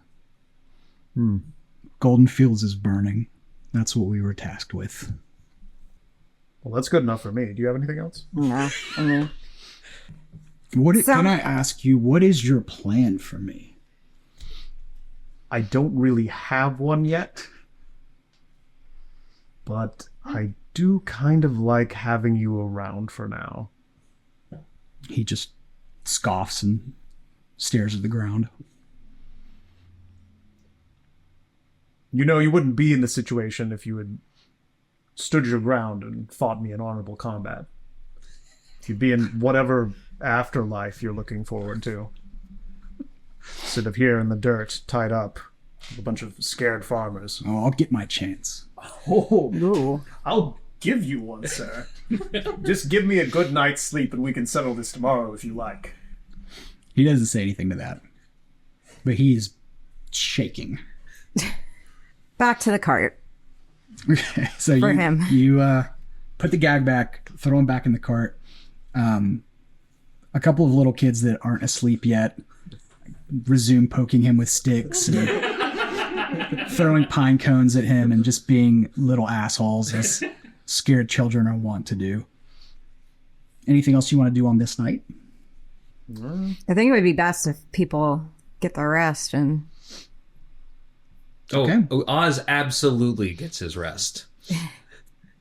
Goldenfields is burning. That's what we were tasked with. Well, that's good enough for me. Do you have anything else? No. I mean, Can I ask you, what is your plan for me? I don't really have one yet. But I do kind of like having you around for now. He just scoffs and stares at the ground. You know, you wouldn't be in this situation if you had stood your ground and fought me in honorable combat. You'd be in whatever afterlife you're looking forward to. Instead of here in the dirt, tied up with a bunch of scared farmers. Oh, I'll get my chance. Oh, I'll give you one, sir. Just give me a good night's sleep and we can settle this tomorrow if you like. He doesn't say anything to that. But he is shaking. back to the cart. So For you, him. you put the gag back, throw him back in the cart. A couple of little kids that aren't asleep yet resume poking him with sticks and throwing pine cones at him and just being little assholes as scared children are wont to do. Anything else you want to do on this night? I think it would be best if people get their rest and Okay. Oz absolutely gets his rest.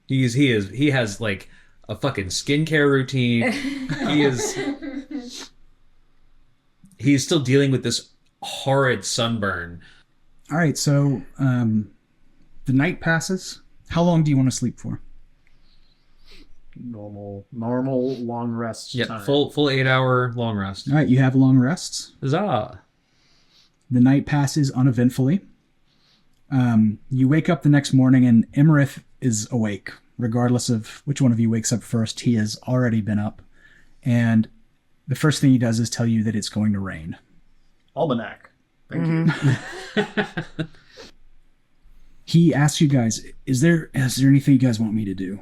He has like a fucking skincare routine. He's still dealing with this horrid sunburn. All right, so the night passes. How long do you want to sleep for? normal long rest Yep, time. full 8-hour long rest. All right, you have long rests. Huzzah! The night passes uneventfully. You wake up the next morning and Emerith is awake. Regardless of which one of you wakes up first, he has already been up. And the first thing he does is tell you that it's going to rain. Almanac. Thank you. He asks you guys, is there anything you guys want me to do?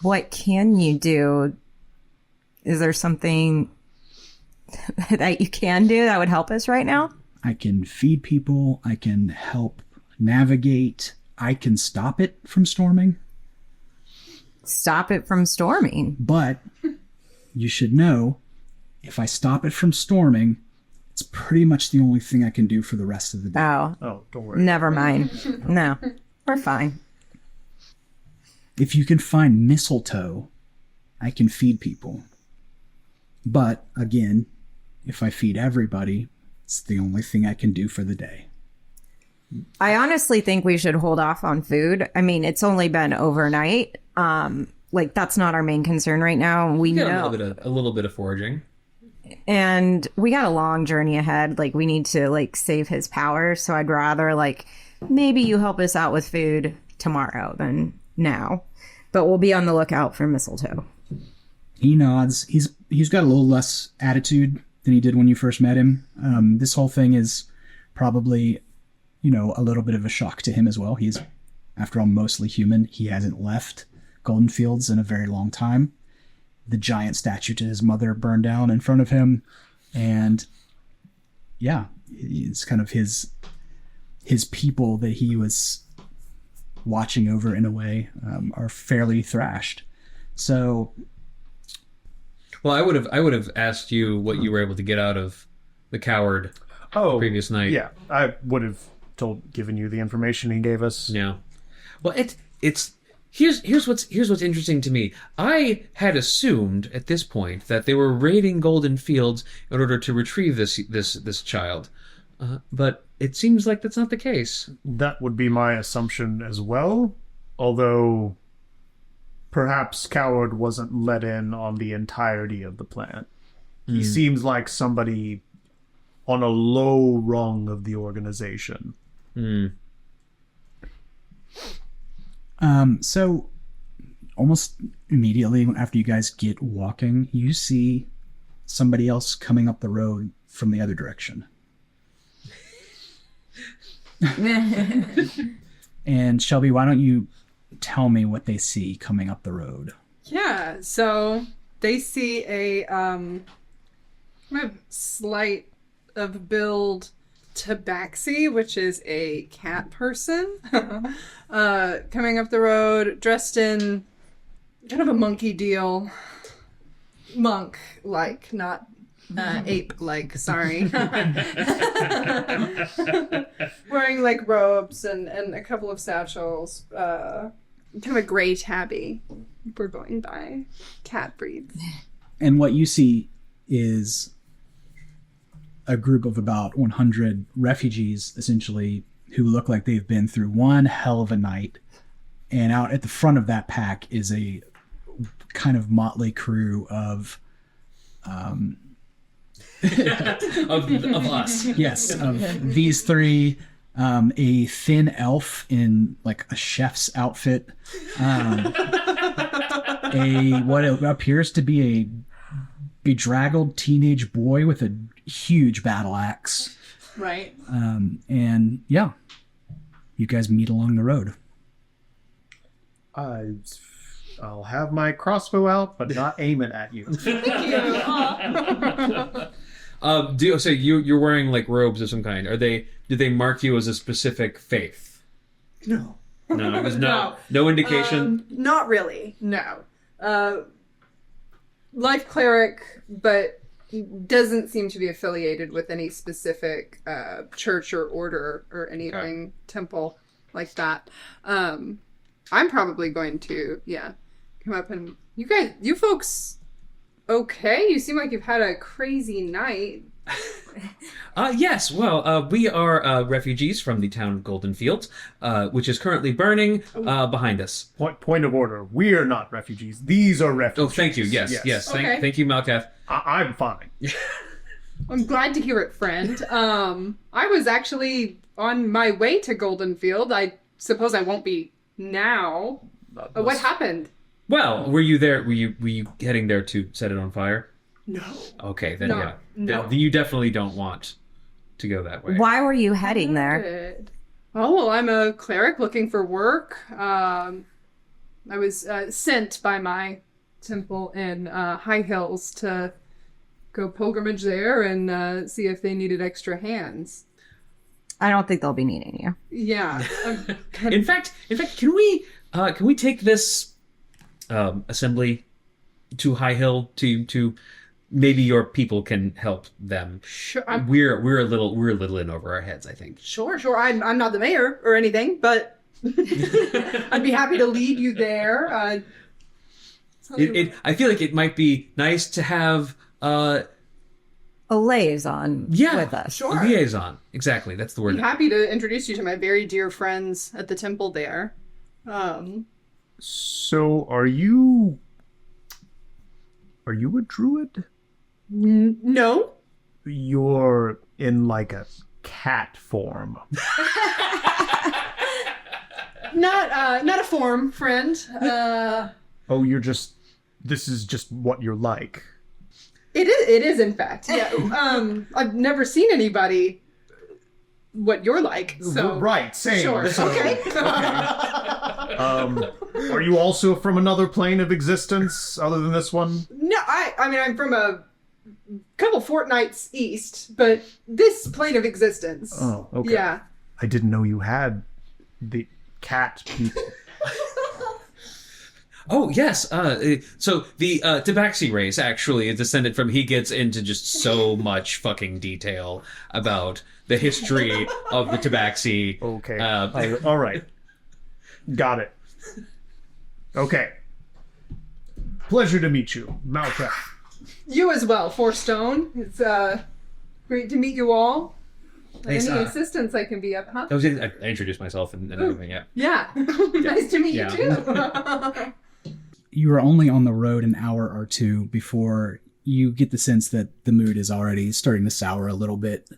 What can you do? Is there something that you can do that would help us right now? I can feed people. I can help navigate. I can stop it from storming. Stop it from storming. But you should know, if I stop it from storming, it's pretty much the only thing I can do for the rest of the day. Oh, don't worry. Never mind. No, we're fine. If you can find mistletoe, I can feed people. But again, if I feed everybody, it's the only thing I can do for the day. I honestly think we should hold off on food. I mean, it's only been overnight. That's not our main concern right now. We Got know, a little bit of foraging. and we got a long journey ahead. Like, we need to save his power. So I'd rather maybe you help us out with food tomorrow than now. But we'll be on the lookout for mistletoe. He nods. He's got a little less attitude than he did when you first met him. This whole thing is probably, a little bit of a shock to him as well. He's, after all, mostly human. He hasn't left Goldenfields in a very long time. The giant statue to his mother burned down in front of him. And yeah, it's kind of his people that he was watching over in a way are fairly thrashed. So... Well, I would have asked you what you were able to get out of the coward previous night. Yeah, I would have given you the information he gave us. Yeah. Well, here's what's interesting to me. I had assumed at this point that they were raiding Goldenfields in order to retrieve this child, but it seems like that's not the case. That would be my assumption as well, although perhaps Coward wasn't let in on the entirety of the plan. He seems like somebody on a low rung of the organization. So almost immediately after you guys get walking, you see somebody else coming up the road from the other direction. And Shelby, why don't you tell me what they see coming up the road? Yeah, so they see a kind of slight of build tabaxi, which is a cat person, coming up the road, dressed in kind of a monkey deal. Monk-like, not ape-like, sorry. Wearing robes and a couple of satchels, kind of a gray tabby. We're going by cat breeds. And what you see is a group of about 100 refugees, essentially, who look like they've been through one hell of a night. And out at the front of that pack is a kind of motley crew of of us. Yes, of these three, a thin elf in a chef's outfit, what appears to be a bedraggled teenage boy with a huge battle axe. Right. And yeah, you guys meet along the road. I'll have my crossbow out, but not aim it at you. Thank you. So you're wearing robes of some kind. Did they mark you as a specific faith? No. No, there's no indication. Not really. No. Life cleric, but doesn't seem to be affiliated with any specific church or order or anything, temple like that. I'm probably going to, come up and you folks, okay? You seem like you've had a crazy night. Yes, well, we are refugees from the town of Goldenfields, which is currently burning behind us. Point of order. We are not refugees. These are refugees. Oh, thank you. Yes. Okay. Thank you, Malkath. I'm fine. I'm glad to hear it, friend. I was actually on my way to Goldenfield. I suppose I won't be now. What happened? Well, were you there? Were you heading there to set it on fire? No. Okay, then No, yeah. no. Then you definitely don't want to go that way. Why were you heading there? Good. Oh, well, I'm a cleric looking for work. I was sent by my temple in High Hills to go pilgrimage there and see if they needed extra hands. I don't think they'll be needing you. Yeah. In fact, can we take this assembly to High Hill to maybe your people can help them? Sure. We're a little in over our heads, I think. Sure. I'm not the mayor or anything, but I'd be happy to lead you there. I feel like it might be nice to have A liaison with us. Sure. a liaison. Exactly, that's the I'd word. be happy to introduce you to my very dear friends at the temple there. So, are you a druid? No. You're in like a cat form. Not a form, friend. Oh, this is just what you're like. It is in fact. Yeah. I've never seen anybody what you're like. So Right, same. Sure. So, Okay. Are you also from another plane of existence other than this one? No, I mean I'm from a couple fortnights east, but this plane of existence. Oh, okay. Yeah. I didn't know you had the cat people. Oh yes. So the Tabaxi race actually is descended from. He gets into just so much fucking detail about the history of the Tabaxi. Okay. All right. Got it. Okay. Pleasure to meet you, Malcraft. You as well, Four Stone. It's great to meet you all. Thanks, Any assistance I can be of, huh? I introduced myself and everything. Yeah. Yeah. Nice to meet Yeah. you too. You are only on the road an hour or two before you get the sense that the mood is already starting to sour a little bit.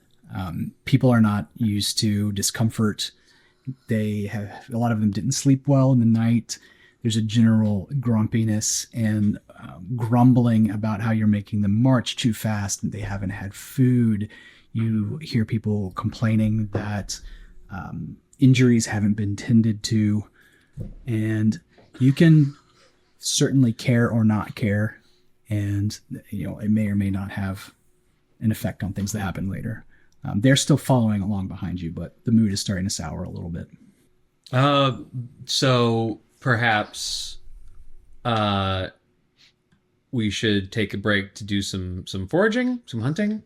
People are not used to discomfort. A lot of them didn't sleep well in the night. There's a general grumpiness and grumbling about how you're making them march too fast and they haven't had food. You hear people complaining that injuries haven't been tended to, and you can certainly care or not care, and it may or may not have an effect on things that happen later. They're still following along behind you, but the mood is starting to sour a little bit. So perhaps we should take a break to do some foraging, some hunting,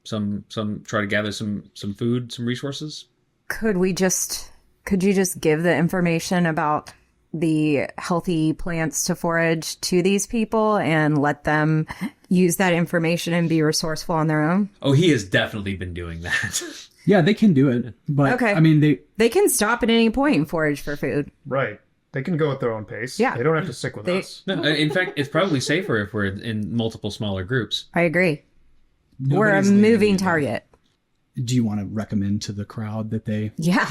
some try to gather some food, some resources. Could you just give the information about the healthy plants to forage to these people and let them use that information and be resourceful on their own? Oh, he has definitely been doing that. Yeah, they can do it, but Okay. I mean, They can stop at any point and forage for food. Right. They can go at their own pace. Yeah. They don't have to stick with us. No, in fact, it's probably safer if we're in multiple smaller groups. I agree. We're a nobody's leaving moving you. target. Do you want to recommend to the crowd that they? Yeah.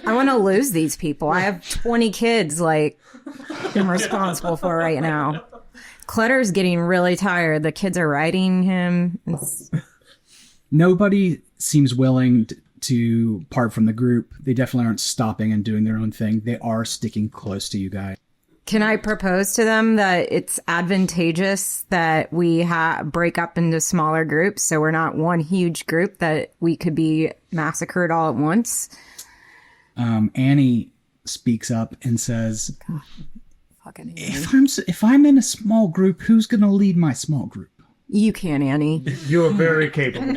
I want to lose these people. I have 20 kids, I'm responsible for right now. Clutter's getting really tired. The kids are riding him. Nobody seems willing to part from the group. They definitely aren't stopping and doing their own thing. They are sticking close to you guys. Can I propose to them that it's advantageous that we break up into smaller groups so we're not one huge group that we could be massacred all at once? Annie speaks up and says, Fucking if I'm in a small group, who's going to lead my small group? You can, Annie. You're very capable.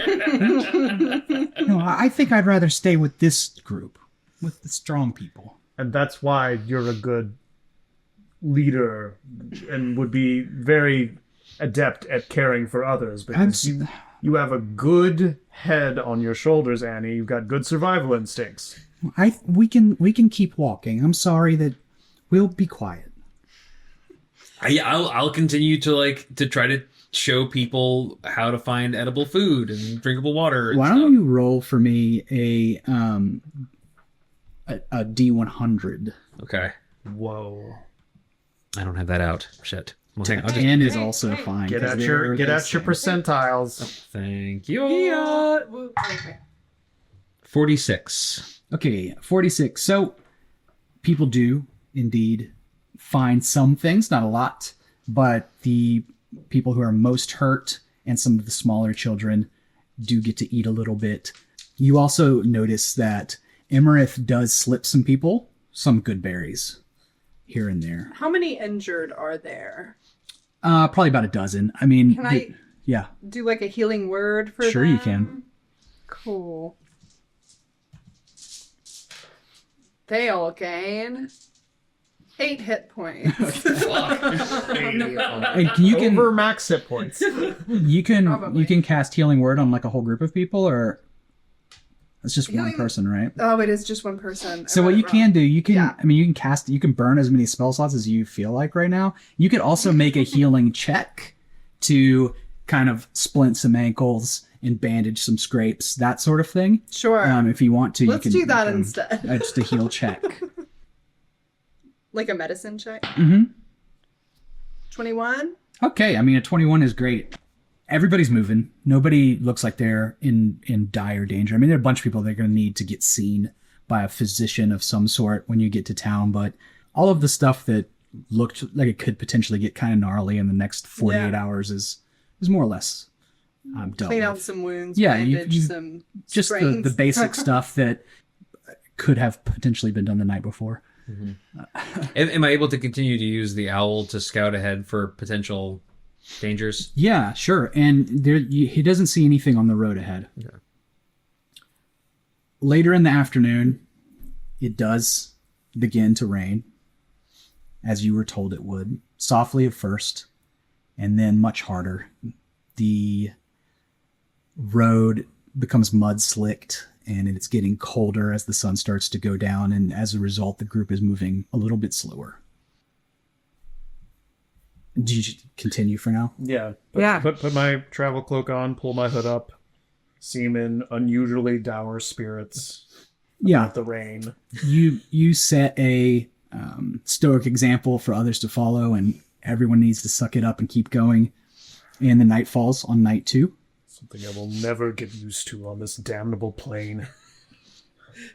No, I think I'd rather stay with this group, with the strong people. And that's why you're a good leader and would be very adept at caring for others. Because You have a good head on your shoulders, Annie. You've got good survival instincts. We can keep walking. I'm sorry that we'll be quiet. I'll continue to try to show people how to find edible food and drinkable water. Why don't you roll for me a D100? Okay. Whoa. I don't have that out. Shit. Well, hang on. I'll just... 10 is also fine. Get 'cause at they're your the same. percentiles. Thank you. 46. Okay, 46. So people do indeed find some things, not a lot, but the people who are most hurt and some of the smaller children do get to eat a little bit. You also notice that Emerith does slip some people some good berries here and there. How many injured are there? Probably about a dozen. I mean, Can I yeah, do like a healing word for sure them? you can. Cool. They all gain 8 hit points. And you can Over max hit points. you can Probably. cast healing word on like a whole group of people, or it's just one Healing- person, right? Oh, it is just one person. So I what read you it can wrong. do, you can, Yeah. I mean, you can burn as many spell slots as you feel like right now. You could also make a healing check to kind of splint some ankles and bandage some scrapes, that sort of thing. Sure. If you want to, Let's you can do that you can- instead. Just a heal check. Like a medicine check. Mm-hmm. 21. Okay, I mean, a 21 is great. Everybody's moving. Nobody looks like they're in dire danger. I mean, there are a bunch of people that are going to need to get seen by a physician of some sort when you get to town, but all of the stuff that looked like it could potentially get kind of gnarly in the next 48 hours is more or less dealt Clean with. out some wounds. Yeah, bandage you- some Just sprains. the basic stuff that could have potentially been done the night before. Am I able to continue to use the owl to scout ahead for potential dangers? Yeah, sure. And he doesn't see anything on the road ahead. Okay. Later in the afternoon, it does begin to rain, as you were told it would. Softly at first, and then much harder. The road becomes mud-slicked, and it's getting colder as the sun starts to go down, and as a result, the group is moving a little bit slower. Do you continue for now? Yeah. Yeah. Put my travel cloak on, pull my hood up, seem in unusually dour spirits Yeah. about the rain. You set a stoic example for others to follow, and everyone needs to suck it up and keep going. And the night falls on night 2. Something I will never get used to on this damnable plane.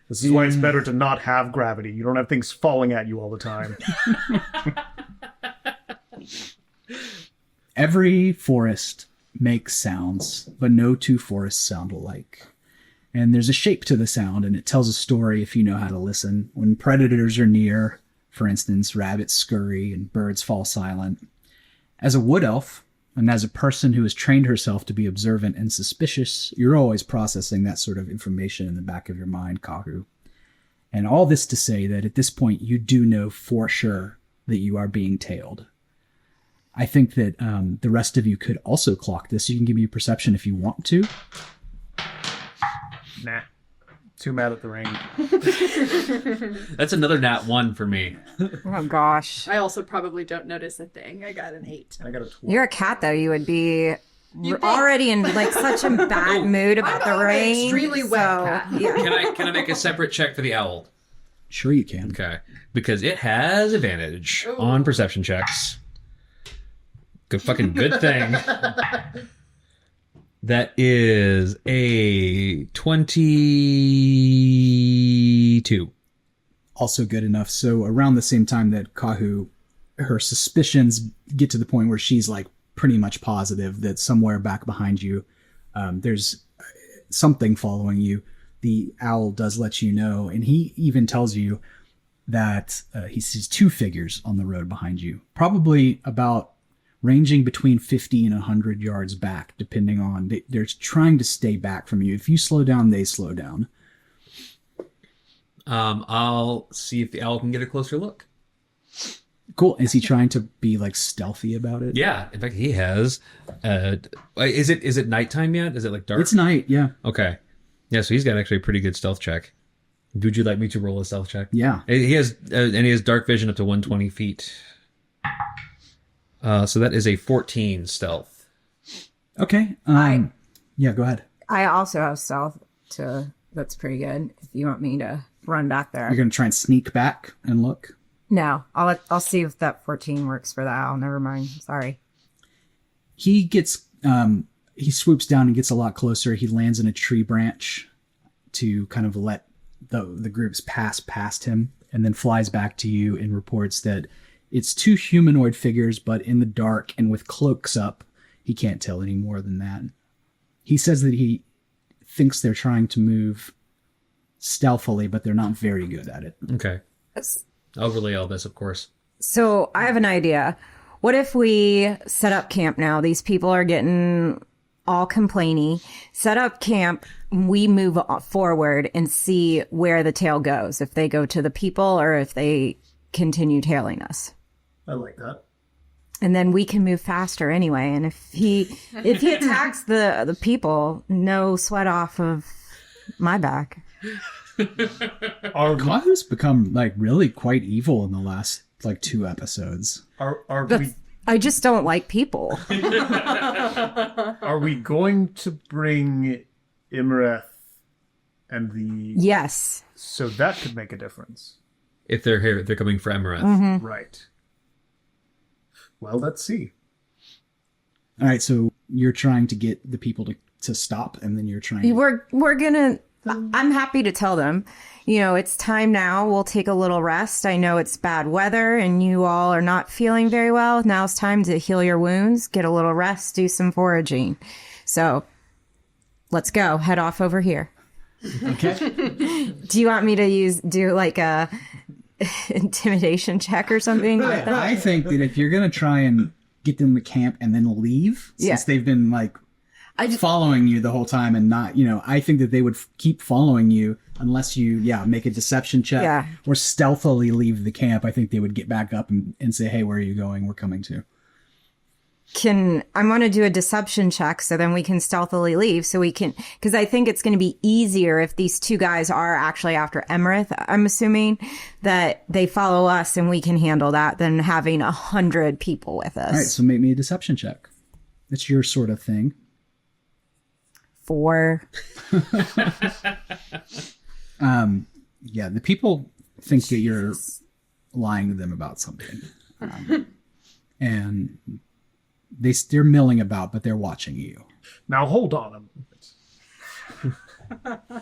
This is why it's better to not have gravity. You don't have things falling at you all the time. Every forest makes sounds, but no two forests sound alike. And there's a shape to the sound, and it tells a story if you know how to listen. When predators are near, for instance, rabbits scurry and birds fall silent. As a wood elf, and as a person who has trained herself to be observant and suspicious, you're always processing that sort of information in the back of your mind, Kahu. And all this to say that at this point, you do know for sure that you are being tailed. I think that the rest of you could also clock this. You can give me a perception if you want to. Nah. Too mad at the rain. That's another nat 1 for me. Oh gosh. I also probably don't notice a thing. I got an 8. I got a 12. You're a cat though. You would be think. already in like such a bad mood about the I'm an rain. extremely wet cat. Yeah. Can I make a separate check for the owl? Sure you can. Okay. Because it has advantage on perception checks. Good fucking good thing. That is a 22. Also good enough. So around the same time that Kahu, her suspicions get to the point where she's like pretty much positive that somewhere back behind you, there's something following you. The owl does let you know, and he even tells you that he sees 2 figures on the road behind you, probably about ranging between 50 and 100 yards back, depending on, they're trying to stay back from you. If you slow down, they slow down. I'll see if the owl can get a closer look. Cool. Is he trying to be like stealthy about it? Yeah, in fact, he has. Is it nighttime yet? Is it like dark? It's night. Yeah. Okay. Yeah, so he's got actually a pretty good stealth check. Would you like me to roll a stealth check? Yeah. He has dark vision up to 120 feet. So that is a 14 stealth. Okay. Yeah. Go ahead. I also have stealth that's pretty good. If you want me to run back there. You're gonna try and sneak back and look. No, I'll see if that 14 works for that. I'll never mind. Sorry. He gets he swoops down and gets a lot closer. He lands in a tree branch to kind of let the groups pass past him, and then flies back to you and reports that it's two humanoid figures, but in the dark and with cloaks up. He can't tell any more than that. He says that he thinks they're trying to move stealthily, but they're not very good at it. Okay. I'll relay all this, of course. So I have an idea. What if we set up camp now? These people are getting all complainy. Set up camp. We move forward and see where the tail goes. If they go to the people or if they continue tailing us. I like that. And then we can move faster anyway. And if he attacks the people, no sweat off of my back. Kahu's become like really quite evil in the last like 2 episodes. I just don't like people. Are we going to bring Imareth and the... Yes. So that could make a difference. If they're here, they're coming for Emerith. Mm-hmm. Right. Well, let's see. All right, so you're trying to get the people to stop, and then you're trying... We're gonna... I'm happy to tell them, it's time now. We'll take a little rest. I know it's bad weather and you all are not feeling very well. Now's time to heal your wounds, get a little rest, do some foraging. So let's go. Head off over here. Okay. Do you want me to do like a intimidation check or something? I think that if you're going to try and get them to camp and then leave, since they've been like following you the whole time and not, I think that they would keep following you unless you, make a deception check or stealthily leave the camp. I think they would get back up and say, hey, where are you going? We're coming to. I want to do a deception check so then we can stealthily leave so we can, because I think it's going to be easier if these two guys are actually after Emerith. I'm assuming that they follow us and we can handle that than having 100 people with us. All right, so make me a deception check. It's your sort of thing. 4. The people think that you're lying to them about something. And they're milling about, but they're watching you. Now hold on a moment.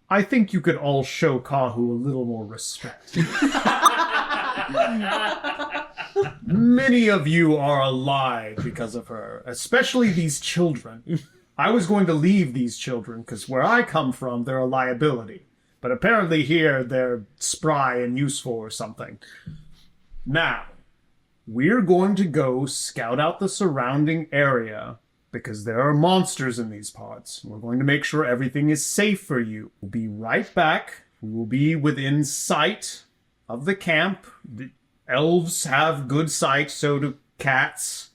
I think you could all show Kahu a little more respect. Many of you are alive because of her, especially these children. I was going to leave these children because where I come from, they're a liability. But apparently here, they're spry and useful or something. Now, we're going to go scout out the surrounding area because there are monsters in these parts. We're going to make sure everything is safe for you. We'll be right back. We will be within sight of the camp. The elves have good sight, so do cats.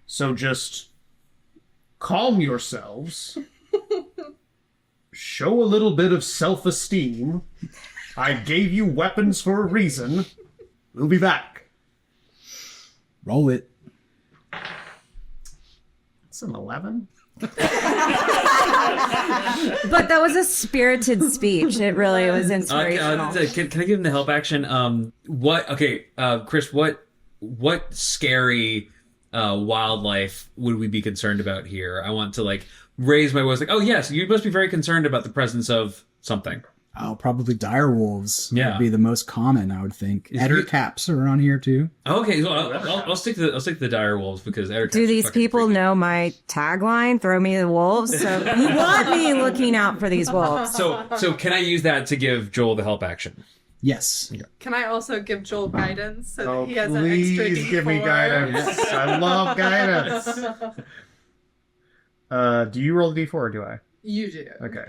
So just calm yourselves. Show a little bit of self-esteem. I gave you weapons for a reason. We'll be back. Roll it. It's an 11. But that was a spirited speech. It really was inspirational. Can I give him the help action? Chris, what scary wildlife would we be concerned about here? I want to raise my voice oh yes, you must be very concerned about the presence of something. Oh, probably dire wolves would be the most common, I would think. Adder caps are around here too. Okay, so I'll stick to the dire wolves because adder caps do these people freaky. know my tagline? Throw me the wolves. So you want me looking out for these wolves. So can I use that to give Joel the help action? Yes. Yeah. Can I also give Joel guidance so that he has an Please extra D4? give me guidance. I love guidance. Do you roll the d4 or do I? You do. Okay.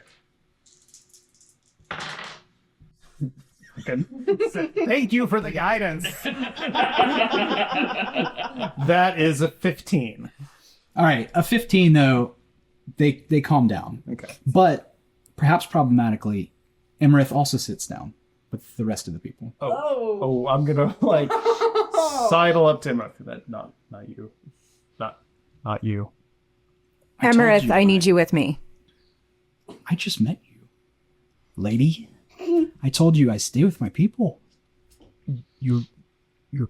Thank you for the guidance. That is a 15. All right, a 15 though, they calm down. Okay. But perhaps problematically, Emerith also sits down with the rest of the people. Oh, I'm gonna like sidle up to him. Not you. Not you. Emerith, I need you with me. I just met you. Lady, I told you I stay with my people. Your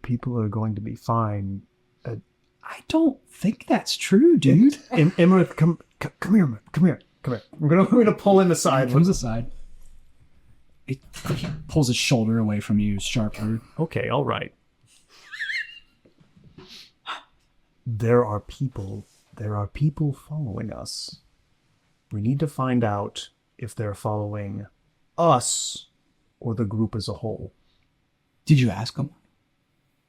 people are going to be fine. I don't think that's true, dude. Emerith, come here. I'm gonna pull him aside. Comes aside. He pulls his shoulder away from you sharply. Okay, all right. There are people following us. We need to find out if they're following us or the group as a whole. Did you ask him?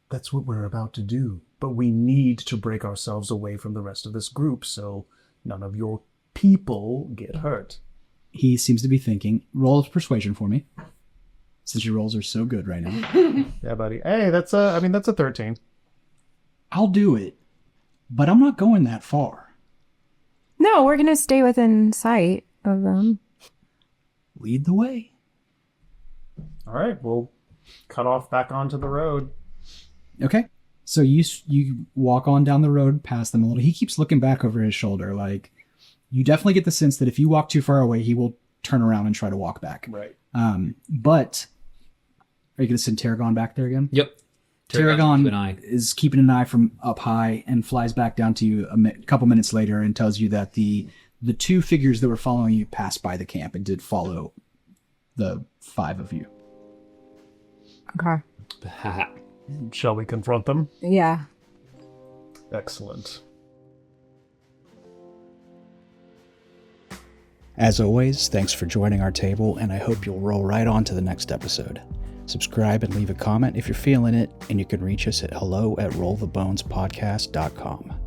That's what we're about to do. But we need to break ourselves away from the rest of this group so none of your people get hurt. He seems to be thinking. Roll persuasion for me, since your rolls are so good right now. Yeah, buddy. Hey, that's a 13. I'll do it, but I'm not going that far. No, we're going to stay within sight of them. Lead the way. All right, we'll cut off back onto the road. Okay. So you walk on down the road past them a little. He keeps looking back over his shoulder. Like, you definitely get the sense that if you walk too far away, he will turn around and try to walk back. Right. But are you going to send Tarragon back there again? Yep. Tarragon Keep an eye. is keeping an eye from up high and flies back down to you a couple minutes later and tells you that the two figures that were following you passed by the camp and did follow the 5 of you. Okay. Shall we confront them? Yeah. Excellent. As always, thanks for joining our table, and I hope you'll roll right on to the next episode. Subscribe and leave a comment if you're feeling it, and you can reach us at hello@rollthebonespodcast.com.